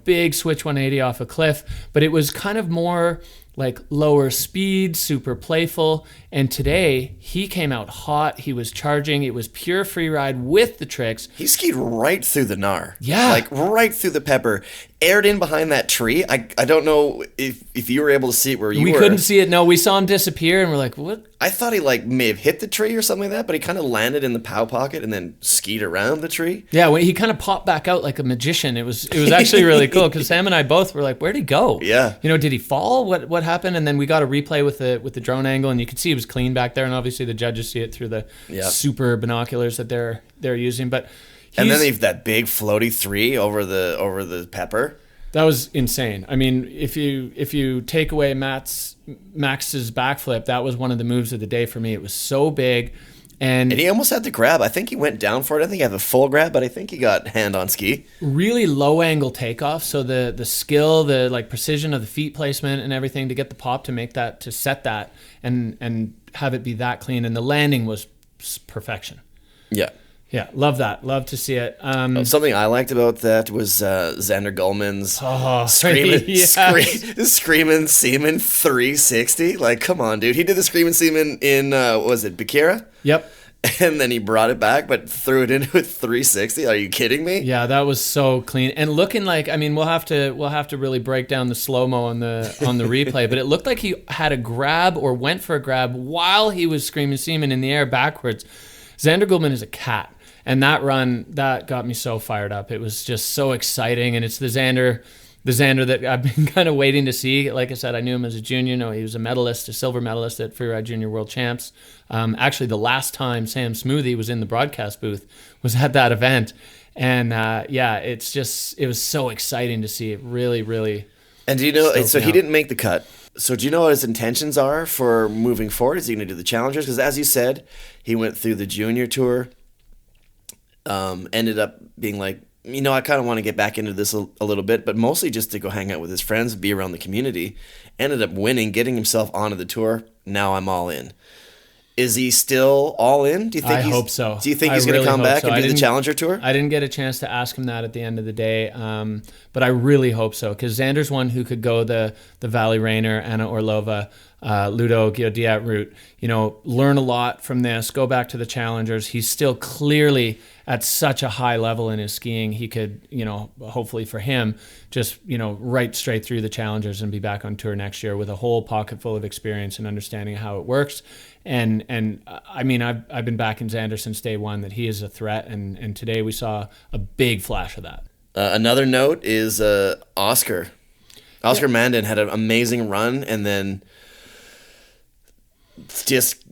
big switch 180 off a cliff, but it was kind of more like lower speed, super playful. And today he came out hot. He was charging. It was pure free ride with the tricks. He skied right through the gnar. Yeah. Like right through the pepper. Aired in behind that tree. I don't know if you were able to see it where you were. We couldn't see it. No, we saw him disappear and we're like, what? I thought he may have hit the tree or something like that, but he kind of landed in the pow pocket and then skied around the tree. Yeah, he kind of popped back out like a magician. It was actually really cool, because Sam and I both were like, where'd he go? Yeah. Did he fall? What happened? And then we got a replay with the drone angle, and you could see he was clean back there, and obviously the judges see it through the super binoculars that they're using. But and then they've that big floaty 3 over the pepper. That was insane. I mean, if you take away Max's backflip, that was one of the moves of the day for me. It was so big. And he almost had the grab. I think he went down for it. I think he had the full grab, but I think he got hand on ski. Really low angle takeoff. So the skill, the precision of the feet placement and everything to get the pop to make that, to set that and have it be that clean. And the landing was perfection. Yeah. Yeah, love that. Love to see it. Something I liked about that was Xander Gulman's screaming Seaman 360. Like, come on, dude. He did the screaming Seaman in, was it Bikira? Yep. And then he brought it back, but threw it into a 360. Are you kidding me? Yeah, that was so clean and looking like. I mean, we'll have to really break down the slow mo on the replay, but it looked like he had a grab or went for a grab while he was screaming Seaman in the air backwards. Xander Gulman is a cat. And that run, that got me so fired up. It was just so exciting. And it's the Xander that I've been kind of waiting to see. Like I said, I knew him as a junior. No, he was a silver medalist at Freeride Junior World Champs. Actually, the last time Sam Smoothie was in the broadcast booth was at that event. And it was so exciting to see. It really, really. And do you know, so he didn't make the cut. So do you know what his intentions are for moving forward? Is he going to do the challengers? Because as you said, he went through the junior tour. Ended up being like, I kind of want to get back into this a little bit, but mostly just to go hang out with his friends, be around the community. Ended up winning, getting himself onto the tour. Now I'm all in. Is he still all in? Do you think? I hope so. Do you think he's going to come back and do the Challenger Tour? I didn't get a chance to ask him that at the end of the day, but I really hope so, because Xander's one who could go the Valley Rainer, Anna Orlova, Ludo Giodiat route. Learn a lot from this. Go back to the Challengers. He's still clearly at such a high level in his skiing. He could, hopefully for him, just right straight through the Challengers and be back on tour next year with a whole pocket full of experience and understanding how it works. And I mean, I've been backing Xander since day one that he is a threat, and today we saw a big flash of that. Another note is Oscar. Oscar Mandan had an amazing run, and then just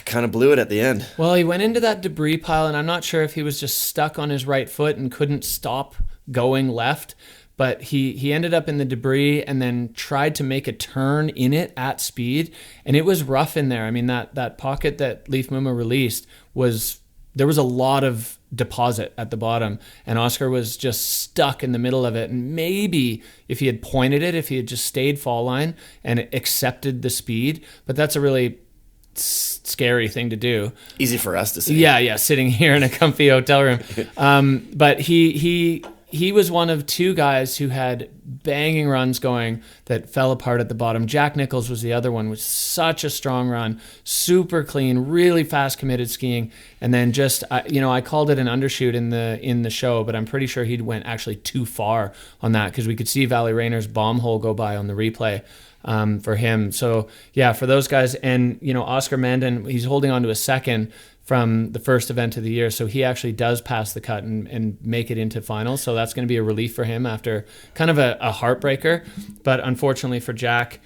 kind of blew it at the end. Well, he went into that debris pile, and I'm not sure if he was just stuck on his right foot and couldn't stop going left. But he ended up in the debris and then tried to make a turn in it at speed. And it was rough in there. I mean, that pocket that Leif Muma released there was a lot of deposit at the bottom. And Oscar was just stuck in the middle of it. And maybe if he had pointed it, if he had just stayed fall line and accepted the speed. But that's a really scary thing to do. Easy for us to say. Yeah, sitting here in a comfy hotel room. But he he was one of two guys who had banging runs going that fell apart at the bottom. Jack Nichols was the other one, with such a strong run, super clean, really fast committed skiing. And then just, I called it an undershoot in the show, but I'm pretty sure he went actually too far on that, because we could see Valley Rayner's bomb hole go by on the replay for him. So yeah, for those guys. And, Oscar Mandan, he's holding on to a second from the first event of the year. So he actually does pass the cut and make it into finals. So that's going to be a relief for him after kind of a heartbreaker. But unfortunately for Jack,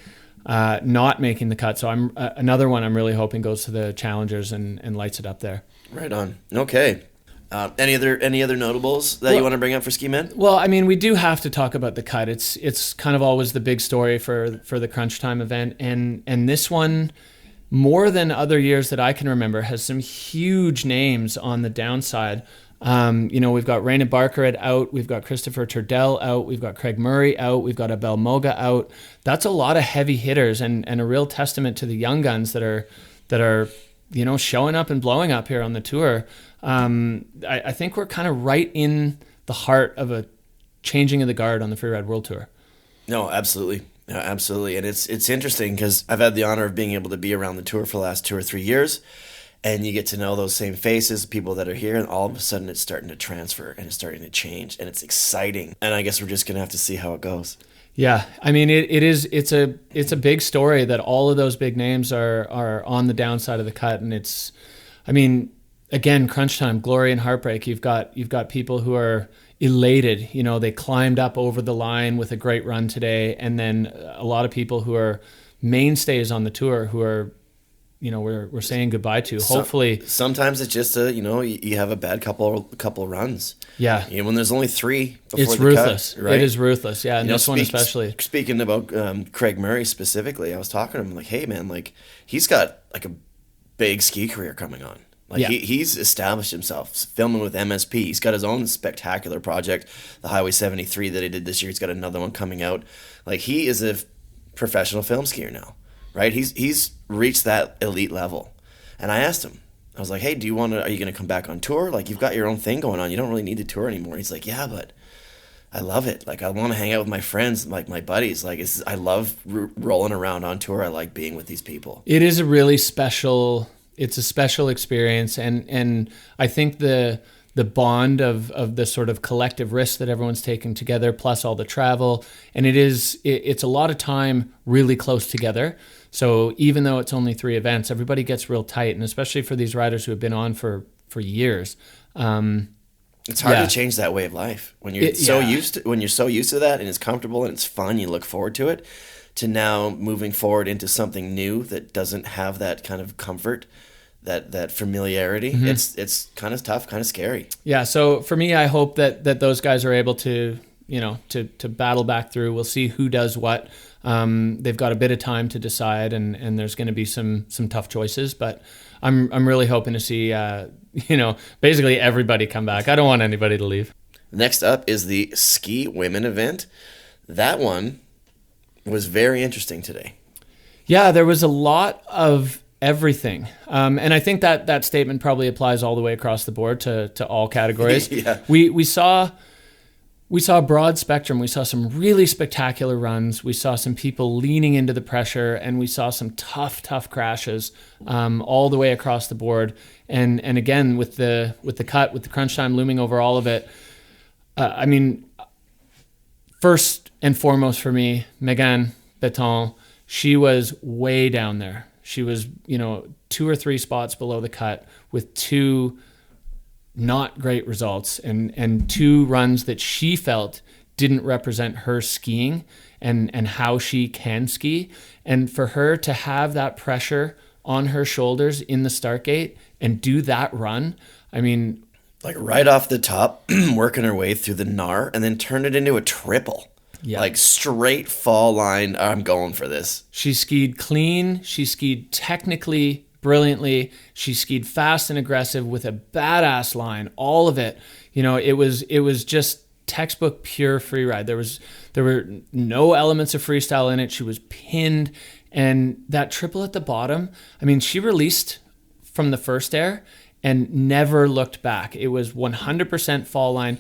not making the cut. So I'm another one I'm really hoping goes to the Challengers and lights it up there. Right on. Okay. Any other notables that you want to bring up for Ski Men? Well, I mean, we do have to talk about the cut. It's kind of always the big story for the Crunch Time event. And this one, more than other years that I can remember, has some huge names on the downside. We've got Raina Barker out, we've got Christopher Turdell out, we've got Craig Murray out, we've got Abel Moga out. That's a lot of heavy hitters, and a real testament to the young guns that are showing up and blowing up here on the tour. I think we're kind of right in the heart of a changing of the guard on the Freeride World Tour. No, absolutely. Yeah, absolutely. And it's interesting because I've had the honor of being able to be around the tour for the last 2 or 3 years, and you get to know those same faces, people that are here, and all of a sudden it's starting to transfer and it's starting to change, and it's exciting. And I guess we're just going to have to see how it goes. Yeah, I mean, it's a big story that all of those big names are on the downside of the cut, and it's, I mean, again, Crunch Time, glory and heartbreak. You've got people who are elated, they climbed up over the line with a great run today, and then a lot of people who are mainstays on the tour who are, we're saying goodbye to. Hopefully, sometimes it's just you have a bad couple runs. Yeah, when there's only 3 before it's the ruthless. Cut, right? It is ruthless. Yeah, and this one especially. Speaking about Craig Murray specifically, I was talking to him like, hey man, like he's got like a big ski career coming on. Like he's established himself filming with MSP. He's got his own spectacular project, the Highway 73 that he did this year. He's got another one coming out. Like he is a professional film skier now, right? He's reached that elite level. And I asked him, I was like, hey, are you going to come back on tour? Like you've got your own thing going on. You don't really need to tour anymore. He's like, yeah, but I love it. Like I want to hang out with my friends, like my buddies. Like I love rolling around on tour. I like being with these people. It is a really special. It's a special experience, and I think the bond of the sort of collective risk that everyone's taken together, plus all the travel, and it's a lot of time really close together. So even though it's only 3 events, everybody gets real tight, and especially for these riders who have been on for years. It's hard to change that way of life when you're so used to that, and it's comfortable and it's fun. You look forward to it. To now moving forward into something new that doesn't have that kind of comfort, that familiarity. Mm-hmm. It's kind of tough, kind of scary. Yeah. So for me, I hope that those guys are able to to battle back through. We'll see who does what. They've got a bit of time to decide, and there's going to be some tough choices. But I'm really hoping to see basically everybody come back. I don't want anybody to leave. Next up is the Ski Women event. That one was very interesting today. Yeah, there was a lot of everything. And I think that statement probably applies all the way across the board to all categories. Yeah. We saw a broad spectrum. We saw some really spectacular runs. We saw some people leaning into the pressure, and we saw some tough crashes all the way across the board. And again, with the cut, with the crunch time looming over all of it, I mean, first and foremost for me, Megan Beton, she was way down there. She was, 2 or 3 spots below the cut with 2 not great results and 2 runs that she felt didn't represent her skiing and how she can ski. And for her to have that pressure on her shoulders in the start gate and do that run, I mean, like right off the top, working her way through the gnar and then turn it into a triple. Yeah. Like straight fall line. I'm going for this. She skied clean. She skied technically brilliantly. She skied fast and aggressive with a badass line. All of it. It was just textbook pure free ride. There were no elements of freestyle in it. She was pinned, and that triple at the bottom. I mean, she released from the first air and never looked back. It was 100% fall line.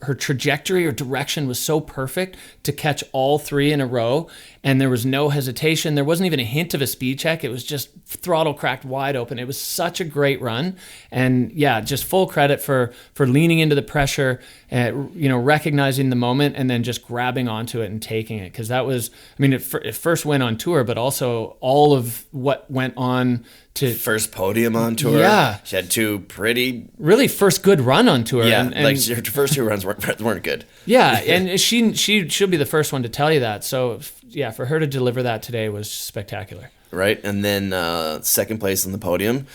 her trajectory or direction was so perfect to catch all three in a row, and there was no hesitation. There wasn't even a hint of a speed check. It was just throttle cracked wide open. It was such a great run, and yeah, just full credit for leaning into the pressure, recognizing the moment, and then just grabbing onto it and taking it. Because that was, I mean, it first went on tour, but also all of what went on to first podium on tour. Yeah, she had two pretty really first good run on tour. Yeah, and like her first two runs weren't good. Yeah, and she'll be the first one to tell you that. So yeah, for her to deliver that today was spectacular. Right, and then second place on the podium,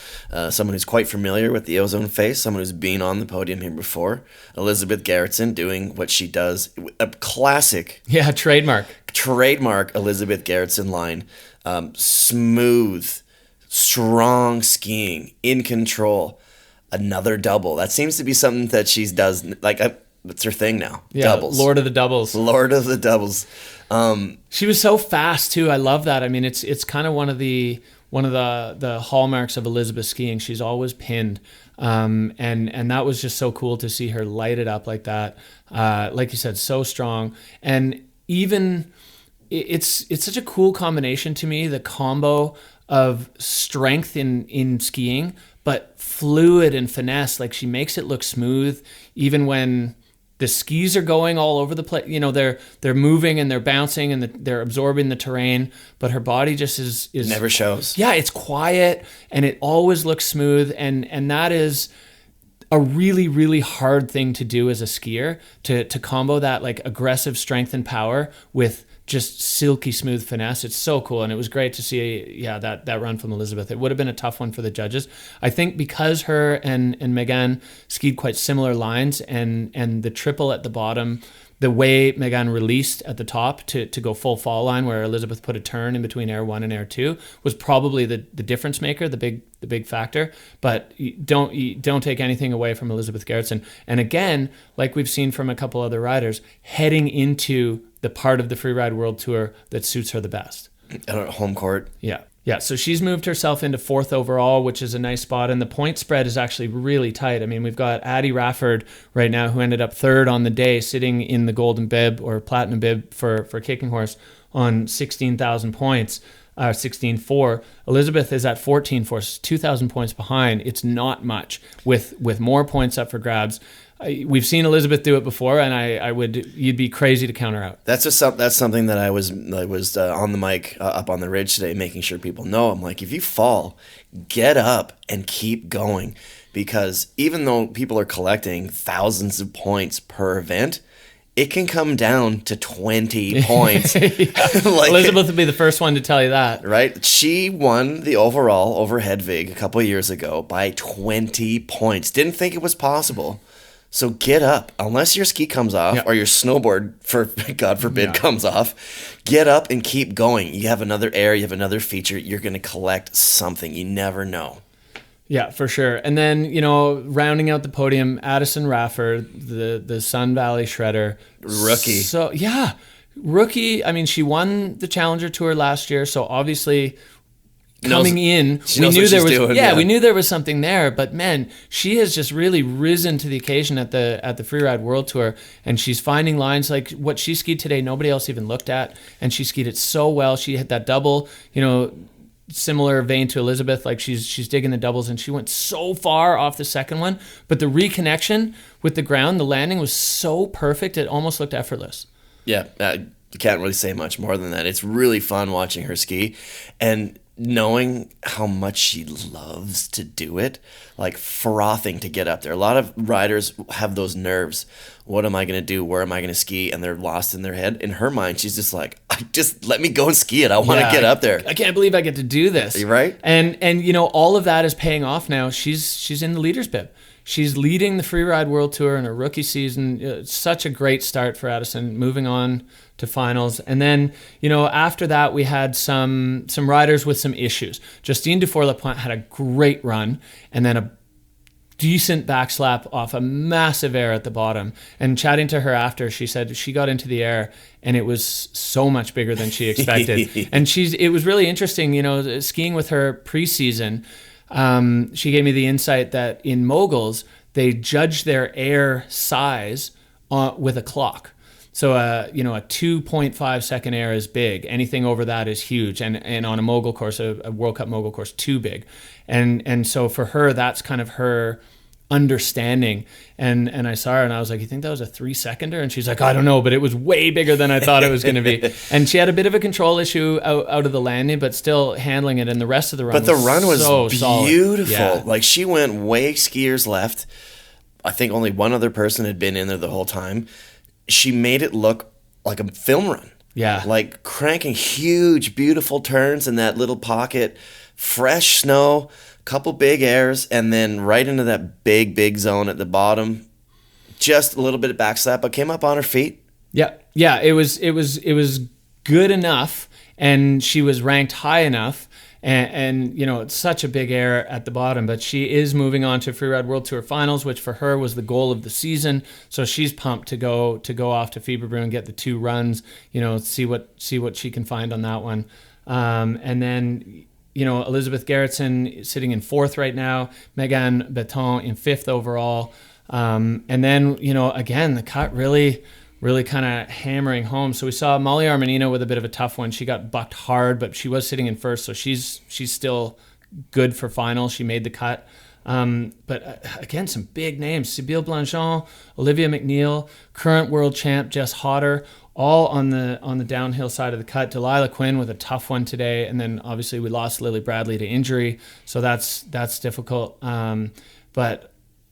someone who's quite familiar with the ozone face, someone who's been on the podium here before, Elizabeth Gerritsen, doing what she does, a classic. Yeah, trademark Elizabeth Gerritsen line, smooth, strong skiing, in control, another double. That seems to be something that she does, like, it's her thing now. Yeah, doubles. Lord of the doubles. She was so fast too. I love that. I mean, it's kind of one of the hallmarks of Elizabeth skiing. She's always pinned, and that was just so cool to see her light it up like that. Like you said, so strong, and even it's such a cool combination to me. The combo of strength in skiing, but fluid and finesse. Like, she makes it look smooth, even when the skis are going all over the place. You know, they're moving and they're bouncing and they're absorbing the terrain, but her body just is never shows. Yeah, it's quiet and it always looks smooth, and that is a really, really hard thing to do as a skier, to combo that like aggressive strength and power with just silky smooth finesse. It's so cool, and it was great to see that run from Elizabeth. It would have been a tough one for the judges. I think because her and Megan skied quite similar lines, and the triple at the bottom, the way Megan released at the top to go full fall line, where Elizabeth put a turn in between Air 1 and Air 2, was probably the difference maker, the big factor. But don't take anything away from Elizabeth Gerritsen. And again, like we've seen from a couple other riders, heading into the part of the Freeride World Tour that suits her the best. Home court. Yeah, so she's moved herself into 4th overall, which is a nice spot, and the point spread is actually really tight. I mean, we've got Addie Rafford right now, who ended up 3rd on the day, sitting in the golden bib or platinum bib for Kicking Horse on 16,000 points, 16.4. Elizabeth is at 14.4, so 2,000 points behind. It's not much with more points up for grabs. We've seen Elizabeth do it before, and you'd be crazy to counter out. That's something that I was on the mic up on the ridge today, making sure people know. I'm like, if you fall, get up and keep going, because even though people are collecting thousands of points per event, it can come down to 20 points. Elizabeth would be the first one to tell you that. Right? She won the overall over Hedvig a couple of years ago by 20 points. Didn't think it was possible. So get up. Unless your ski comes off or your snowboard, for God forbid, comes off, get up and keep going. You have another air, you have another feature. You're going to collect something. You never know. Yeah, for sure. And then, rounding out the podium, Addison Rafford, the Sun Valley shredder. Rookie. So, yeah, rookie. I mean, she won the Challenger Tour last year, so obviously coming in, we knew there was we knew there was something there, but man, she has just really risen to the occasion at the Freeride World Tour, and she's finding lines like what she skied today nobody else even looked at, and she skied it so well. She hit that double, similar vein to Elizabeth, like she's digging the doubles, and she went so far off the second one, but the reconnection with the ground, the landing was so perfect, it almost looked effortless. Yeah, you can't really say much more than that. It's really fun watching her ski, and knowing how much she loves to do it, like frothing to get up there. A lot of riders have those nerves. What am I going to do? Where am I going to ski? And they're lost in their head. In her mind, she's just like, just let me go and ski it. I want to get up there. I can't believe I get to do this. You're right. And all of that is paying off now. She's in the leader's bib. She's leading the Freeride World Tour in her rookie season. It's such a great start for Addison, moving on to finals. And then, after that, we had some riders with some issues. Justine Dufour-Lapointe had a great run, and then a decent backslap off a massive air at the bottom. And chatting to her after, she said she got into the air and it was so much bigger than she expected. And it was really interesting, skiing with her preseason. She gave me the insight that in moguls, they judge their air size with a clock. So, a 2.5 second air is big. Anything over that is huge. And on a mogul course, a World Cup mogul course, too big. And so for her, that's kind of her understanding. And I saw her and I was like, you think that was a 3-seconder? And she's like, I don't know, but it was way bigger than I thought it was going to be. And she had a bit of a control issue out of the landing, but still handling it. And the rest of the run But the run was so beautiful. Yeah. Like, she went way skiers left. I think only one other person had been in there the whole time. She made it look like a film run. Yeah. Like cranking huge, beautiful turns in that little pocket, fresh snow, couple big airs, and then right into that big zone at the bottom. Just a little bit of backslap, but came up on her feet. Yeah. It was good enough, and she was ranked high enough. And it's such a big air at the bottom, but she is moving on to Freeride World Tour Finals, which for her was the goal of the season. So she's pumped to go off to Fieberbrunn and get the 2 runs. See what she can find on that one. And then Elizabeth Gerritsen sitting in 4th right now, Megan Beton in 5th overall. And then again the cut really kind of hammering home. So we saw Molly Armanino with a bit of a tough one. She got bucked hard, but she was sitting in 1st, so she's still good for finals. She made the cut. But again, some big names: Sybille Blanchon, Olivia McNeil, current world champ Jess Hodder, all on the downhill side of the cut. Delilah Quinn with a tough one today, and then obviously we lost Lily Bradley to injury, so that's difficult. But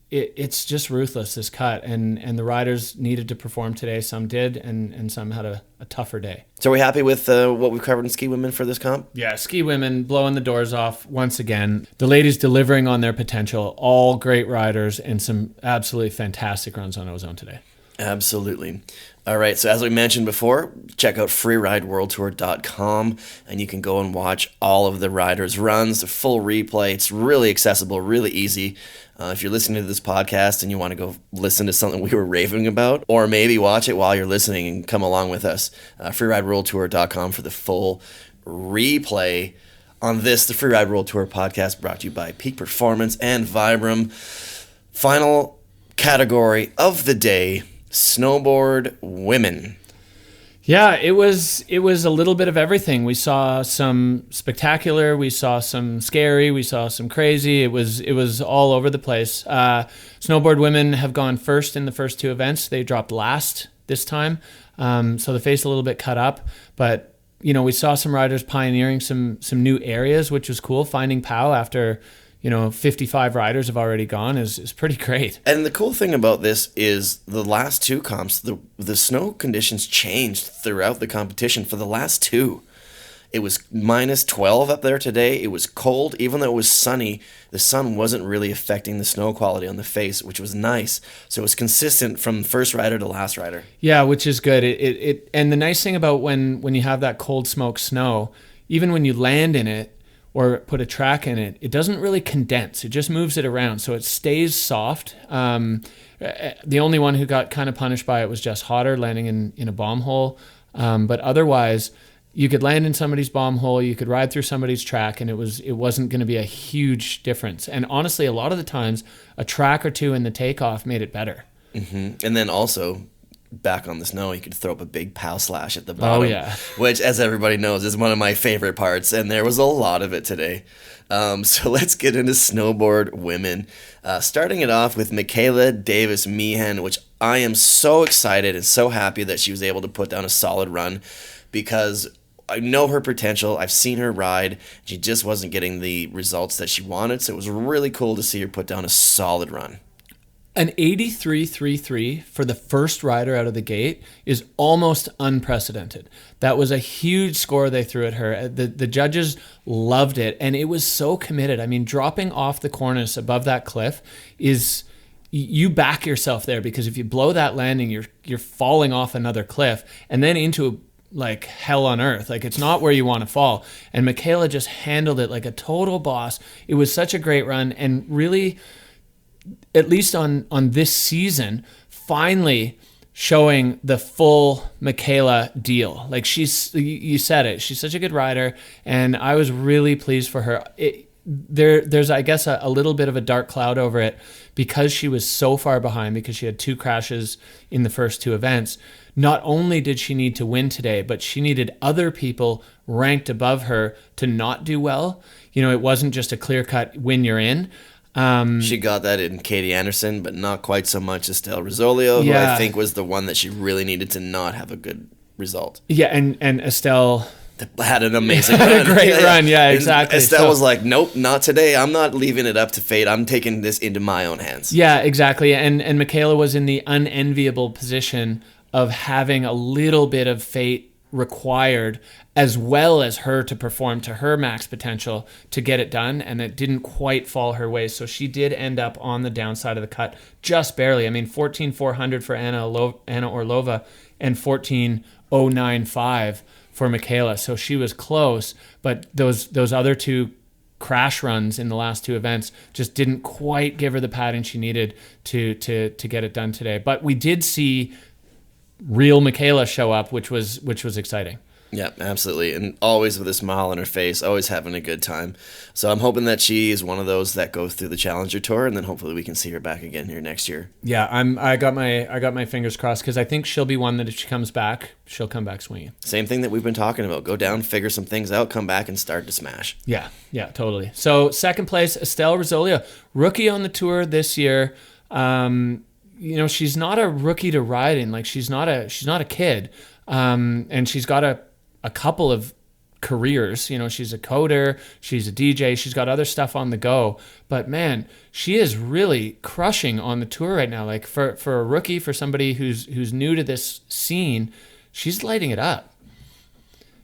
it's just ruthless, this cut, and the riders needed to perform today. Some did, and some had a tougher day. So are we happy with what we've covered in ski women for this comp? Yeah, ski women blowing the doors off once again. The ladies delivering on their potential. All great riders and some absolutely fantastic runs on ozone today. Absolutely. All right, so as we mentioned before, check out freerideworldtour.com, and you can go and watch all of the riders' runs, the full replay. It's really accessible, really easy. If you're listening to this podcast and you want to go listen to something we were raving about, or maybe watch it while you're listening and come along with us, freerideworldtour.com for the full replay on this, the Freeride World Tour podcast, brought to you by Peak Performance and Vibram. Final category of the day: snowboard women. Yeah, it was a little bit of everything. We saw some spectacular, we saw some scary, we saw some crazy. It was all over the place. Snowboard women have gone first in the first 2 events. They dropped last this time, so the face a little bit cut up. But we saw some riders pioneering some new areas, which was cool. Finding POW after 55 riders have already gone is pretty great. And the cool thing about this is the last 2 comps, the snow conditions changed throughout the competition for the last 2. It was minus 12 up there today. It was cold. Even though it was sunny, the sun wasn't really affecting the snow quality on the face, which was nice. So it was consistent from first rider to last rider. Yeah, which is good. It and the nice thing about when you have that cold smoke snow, even when you land in it, or put a track in it, it doesn't really condense. It just moves it around, so it stays soft. The only one who got kind of punished by it was Jess Hodder, landing in a bomb hole. But otherwise, you could land in somebody's bomb hole, you could ride through somebody's track, and it wasn't going to be a huge difference. And honestly, a lot of the times, a track or 2 in the takeoff made it better. Mm-hmm. And then also, back on the snow, you could throw up a big pow slash at the bottom. Oh, yeah. Which, as everybody knows, is one of my favorite parts, and there was a lot of it today. So let's get into snowboard women. Starting it off with Michaela Davis Meehan, which I am so excited and so happy that she was able to put down a solid run, because I know her potential. I've seen her ride. She just wasn't getting the results that she wanted, so it was really cool to see her put down a solid run. An 83.33 for the first rider out of the gate is almost unprecedented. That was a huge score they threw at her. The judges loved it, and it was so committed. I mean, dropping off the cornice above that cliff is, you back yourself there, because if you blow that landing, you're falling off another cliff and then into like hell on earth. Like, it's not where you want to fall. And Michaela just handled it like a total boss. It was such a great run, and really, at least on this season, finally showing the full Michaela deal. Like, you said it, she's such a good rider, and I was really pleased for her. there's I guess a little bit of a dark cloud over it because she was so far behind, because she had 2 crashes in the first 2 events. Not only did she need to win today, but she needed other people ranked above her to not do well. You know, it wasn't just a clear-cut win, you're in. She got that in Katie Anderson, but not quite so much Estelle Rosolio, who I think was the one that she really needed to not have a good result. Yeah, and Estelle had an amazing had run. a great run, yeah, exactly. Estelle was like, nope, not today. I'm not leaving it up to fate. I'm taking this into my own hands. Yeah, exactly. And Michaela was in the unenviable position of having a little bit of fate required, as well as her to perform to her max potential to get it done, and it didn't quite fall her way. So she did end up on the downside of the cut, just barely. I mean, 14,400 for Anna Orlova and 14,095 for Michaela. So she was close, but those other 2 crash runs in the last 2 events just didn't quite give her the padding she needed to get it done today. But we did see real Michaela show up, which was exciting. Yeah, absolutely. And always with a smile on her face, always having a good time. So I'm hoping that she is one of those that goes through the Challenger Tour, and then hopefully we can see her back again here next year. Yeah, I got my fingers crossed, because I think she'll be one that if she comes back, she'll come back swinging. Same thing that we've been talking about. Go down, figure some things out, come back and start to smash. Yeah, totally. So second place, Estelle Rosolio, rookie on the tour this year. You know, she's not a rookie to ride in. Like, she's not a kid. And she's got a couple of careers. You know, she's a coder, she's a DJ, she's got other stuff on the go. But man, she is really crushing on the tour right now. Like, for a rookie, for somebody who's new to this scene, she's lighting it up.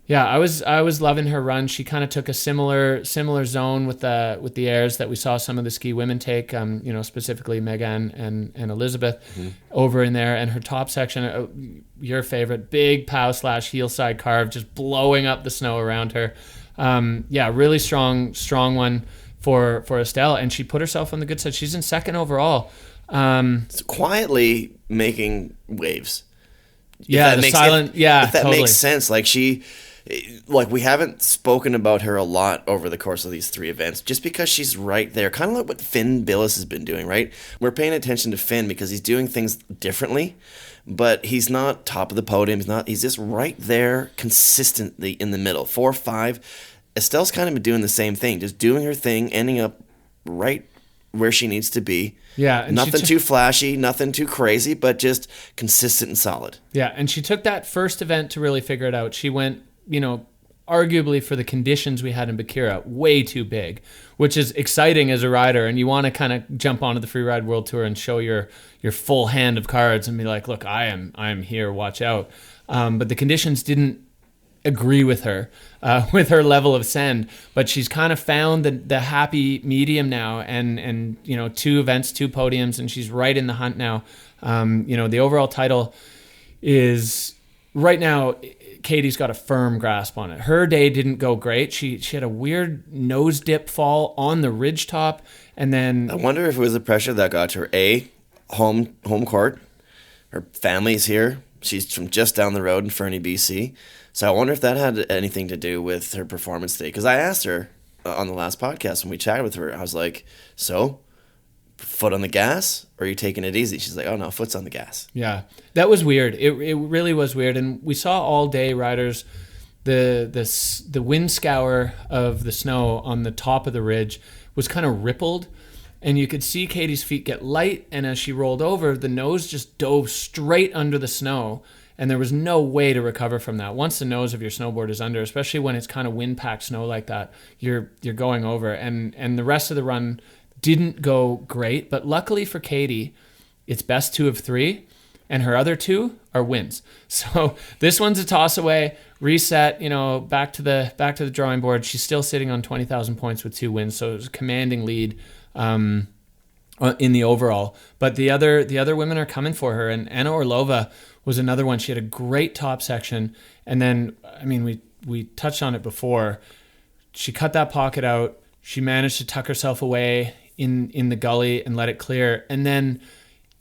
Yeah, I was loving her run. She kind of took a similar zone with the airs that we saw some of the ski women take. You know, specifically Megan and Elizabeth over in there, and her top section, your favorite, big pow / heel side carve, just blowing up the snow around her. Yeah, really strong one for Estelle, and she put herself on the good side. She's in second overall. Quietly making waves. Yeah, if that totally makes sense. Like we haven't spoken about her a lot over the course of these 3 events, just because she's right there, kind of like what Finn Billis has been doing, right? We're paying attention to Finn because he's doing things differently, but he's not top of the podium. He's just right there consistently in the middle. 4, 5. Estelle's kind of been doing the same thing, just doing her thing, ending up right where she needs to be. Yeah, and nothing too flashy, nothing too crazy, but just consistent and solid. Yeah, and she took that first event to really figure it out. She went, you know, arguably for the conditions we had in Bakira, way too big, which is exciting as a rider, and you want to kind of jump onto the Freeride World Tour and show your full hand of cards and be like, look, I am here, watch out. But the conditions didn't agree with her level of send, but she's kind of found the happy medium now, and you know, 2 events, 2 podiums, and she's right in the hunt now. You know, the overall title is right now, Katie's got a firm grasp on it. Her day didn't go great. She had a weird nose dip fall on the ridge top, and then I wonder if it was the pressure that got to her. Home court. Her family's here. She's from just down the road in Fernie, BC. So I wonder if that had anything to do with her performance today. Because I asked her on the last podcast when we chatted with her, I was like, so, foot on the gas, or are you taking it easy? She's like, oh no, foot's on the gas. Yeah, that was weird. It really was weird. And we saw all day riders, the wind scour of the snow on the top of the ridge was kind of rippled. And you could see Katie's feet get light, and as she rolled over, the nose just dove straight under the snow, and there was no way to recover from that. Once the nose of your snowboard is under, especially when it's kind of wind-packed snow like that, you're going over. And the rest of the run didn't go great, but luckily for Katie, it's best 2 of 3, and her other 2 are wins. So this one's a toss away, reset, you know, back to the drawing board. She's still sitting on 20,000 points with 2 wins, so it was a commanding lead in the overall. But the other women are coming for her, and Anna Orlova was another one. She had a great top section, and then, I mean, we touched on it before. She cut that pocket out. She managed to tuck herself away in the gully and let it clear, and then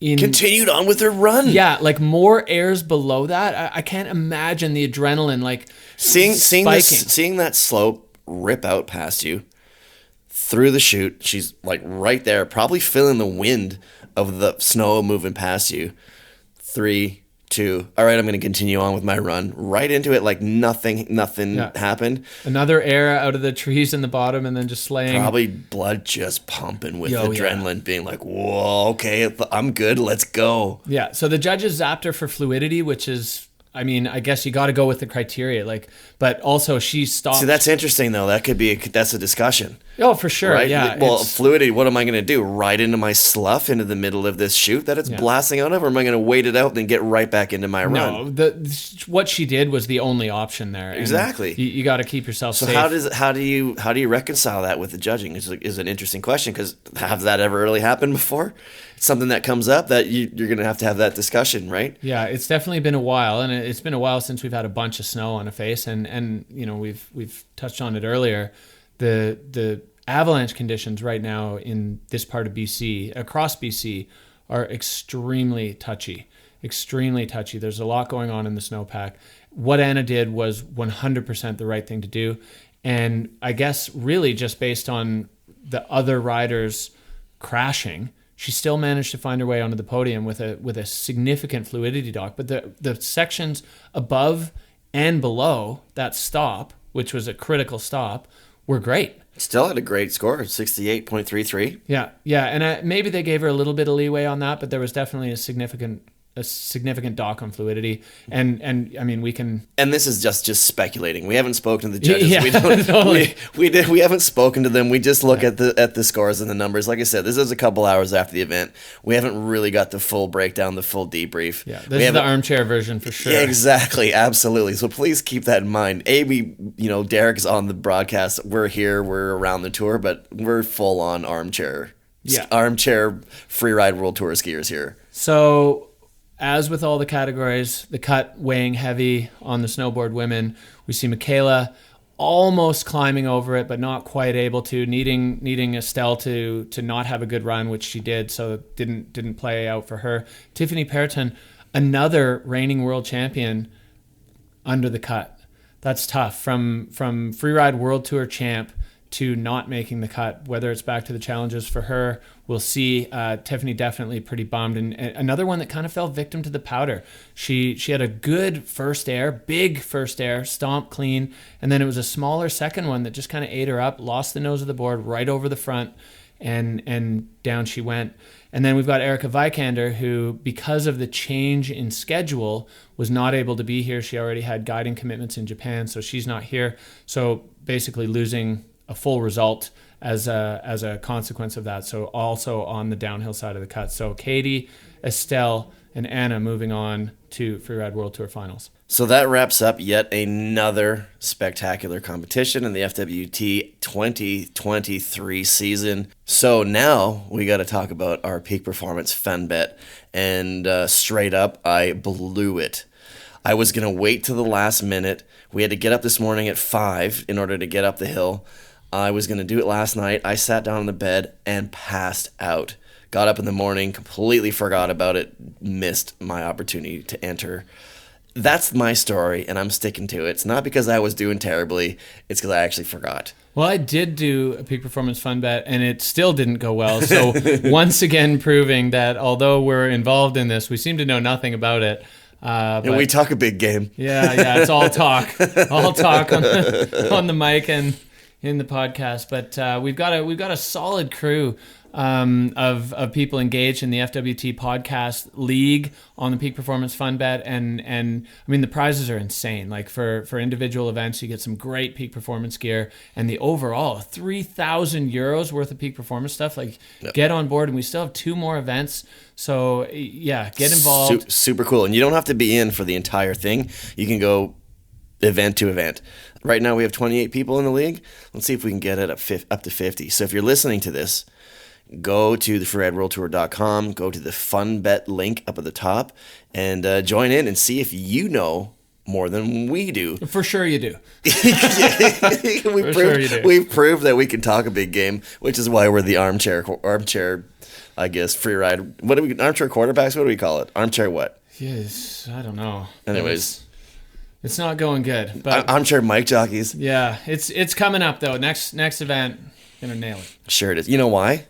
continued on with her run. Yeah, like more airs below that. I can't imagine the adrenaline, like seeing that slope rip out past you. through the chute. She's like right there, probably feeling the wind of the snow moving past you. 3, 2. All right, I'm going to continue on with my run. Right into it like nothing happened. Another air out of the trees in the bottom and then just slaying. Probably blood just pumping with adrenaline, being like, whoa, okay, I'm good, let's go. Yeah, so the judges zapped her for fluidity, which is, I mean, I guess you got to go with the criteria, like, but also she stopped. See, that's interesting though. That's a discussion. Oh, for sure. Right? Yeah. Well, fluidity, what am I going to do? Right into my slough into the middle of this chute that it's blasting out of, or am I going to wait it out and then get right back into my run? No, what she did was the only option there. Exactly. You got to keep yourself safe. So how do you reconcile that with the judging? Is an interesting question, because has that ever really happened before? It's something that comes up that you're going to have that discussion, right? Yeah, it's definitely been a while, and it's been a while since we've had a bunch of snow on a face, and you know we've touched on it earlier. The avalanche conditions right now in this part of BC, across BC, are extremely touchy. Extremely touchy. There's a lot going on in the snowpack. What Anna did was 100% the right thing to do. And I guess really just based on the other riders crashing, she still managed to find her way onto the podium with a significant fluidity dock. But the sections above and below that stop, which was a critical stop, were great. Still had a great score, 68.33. Yeah, and maybe they gave her a little bit of leeway on that, but there was definitely a significant dock on fluidity, and I mean we can. And this is just speculating. We haven't spoken to the judges. Yeah, we don't. totally. We haven't spoken to them. We just look at the scores and the numbers. Like I said, this is a couple hours after the event. We haven't really got the full breakdown, the full debrief. Yeah, this is the armchair version for sure. Yeah, exactly, absolutely. So please keep that in mind. Derek's on the broadcast. We're here. We're around the tour, but we're full on armchair. Yeah, armchair Freeride World Tour skiers here. So, as with all the categories, the cut weighing heavy on the snowboard women, we see Michaela almost climbing over it, but not quite able to, needing Estelle to not have a good run, which she did, so it didn't play out for her. Tiffany Perton, another reigning world champion, under the cut. That's tough. From Freeride World Tour champ to not making the cut, whether it's back to the challenges for her, we'll see. Tiffany definitely pretty bummed. And another one that kind of fell victim to the powder. She had a good first air, big first air, stomp clean, and then it was a smaller second one that just kind of ate her up, lost the nose of the board right over the front, and down she went. And then we've got Erica Vikander, who, because of the change in schedule, was not able to be here. She already had guiding commitments in Japan, so she's not here. So basically losing a full result as a consequence of that. So also on the downhill side of the cut. So Katie, Estelle, and Anna moving on to Freeride World Tour Finals. So that wraps up yet another spectacular competition in the FWT 2023 season. So now we got to talk about our peak performance fun bet. And straight up, I blew it. I was going to wait till the last minute. We had to get up this morning at 5 in order to get up the hill. I was going to do it last night. I sat down on the bed and passed out. Got up in the morning, completely forgot about it, missed my opportunity to enter. That's my story, and I'm sticking to it. It's not because I was doing terribly. It's because I actually forgot. Well, I did do a peak performance fun bet, and it still didn't go well. So once again, proving that although we're involved in this, we seem to know nothing about it. But we talk a big game. Yeah, it's all talk. All talk on the mic and in the podcast. But we've got a solid crew of people engaged in the FWT podcast league on the peak performance fun bet, and I mean the prizes are insane. Like for individual events, you get some great peak performance gear, and the overall 3,000 euros worth of peak performance stuff. Like Get on board, and we still have 2 more events. So yeah, get involved. Super cool, and you don't have to be in for the entire thing. You can go event to event. Right now we have 28 people in the league. Let's see if we can get it up to 50. So if you're listening to this, go to the freerideworldtour.com, go to the fun bet link up at the top, and join in and see if you know more than we do. For sure you do. We've proved that we can talk a big game, which is why we're the armchair, I guess, Freeride. Armchair quarterbacks? What do we call it? Armchair what? Yes, I don't know. Anyways. It's not going good. But armchair mic jockeys. Yeah, it's coming up though. Next event. going to nail it. Sure it is. You know why?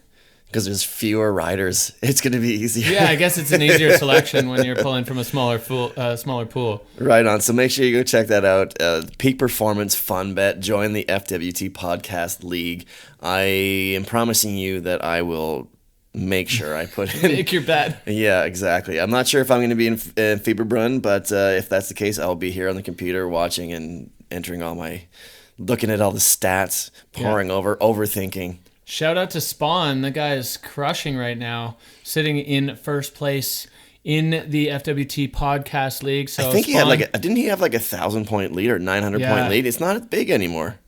Because there's fewer riders. It's going to be easier. Yeah, I guess it's an easier selection when you're pulling from a smaller pool. Right on. So make sure you go check that out. Peak Performance Fun Bet. Join the FWT Podcast League. I am promising you that I will make sure I put in. Make your bet. Yeah, exactly. I'm not sure if I'm going to be in Fieberbrunn, but if that's the case, I'll be here on the computer watching and entering looking at all the stats, poring over, overthinking. Shout out to Spawn. The guy is crushing right now, sitting in first place in the FWT Podcast League. So I think Spawn, he had didn't he have like a 1,000-point lead or 900-point lead? It's not big anymore.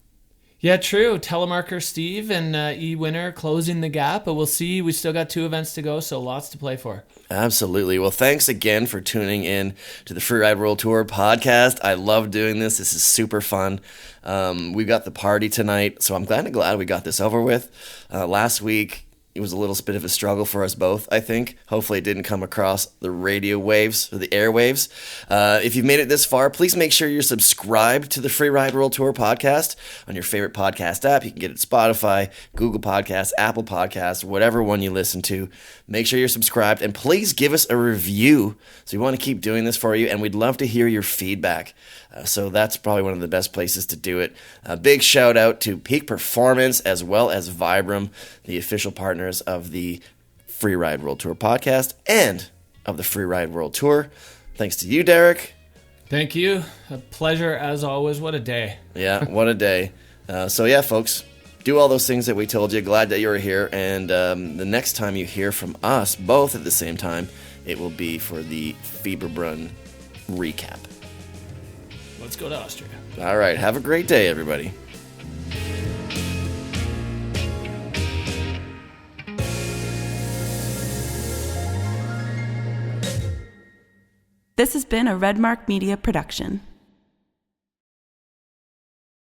Yeah, true. Telemarker Steve and E-Winner closing the gap, but we'll see. We still got 2 events to go, so lots to play for. Absolutely. Well, thanks again for tuning in to the Freeride World Tour podcast. I love doing this. This is super fun. We've got the party tonight, so I'm glad we got this over with. Last week, it was a little bit of a struggle for us both, I think. Hopefully it didn't come across the radio waves or the airwaves. If you've made it this far, please make sure you're subscribed to the Freeride World Tour podcast on your favorite podcast app. You can get it Spotify, Google Podcasts, Apple Podcasts, whatever one you listen to. Make sure you're subscribed, and please give us a review. So we want to keep doing this for you, and we'd love to hear your feedback. So that's probably one of the best places to do it. A big shout out to Peak Performance as well as Vibram, the official partners of the Freeride World Tour podcast and of the Freeride World Tour. Thanks to you, Derek. Thank you. A pleasure as always. What a day. Yeah, what a day. So yeah, folks, do all those things that we told you. Glad that you were here. And the next time you hear from us, both at the same time, it will be for the Fieberbrunn recap. Let's go to Austria. All right. Have a great day, everybody. This has been a Redmark Media production.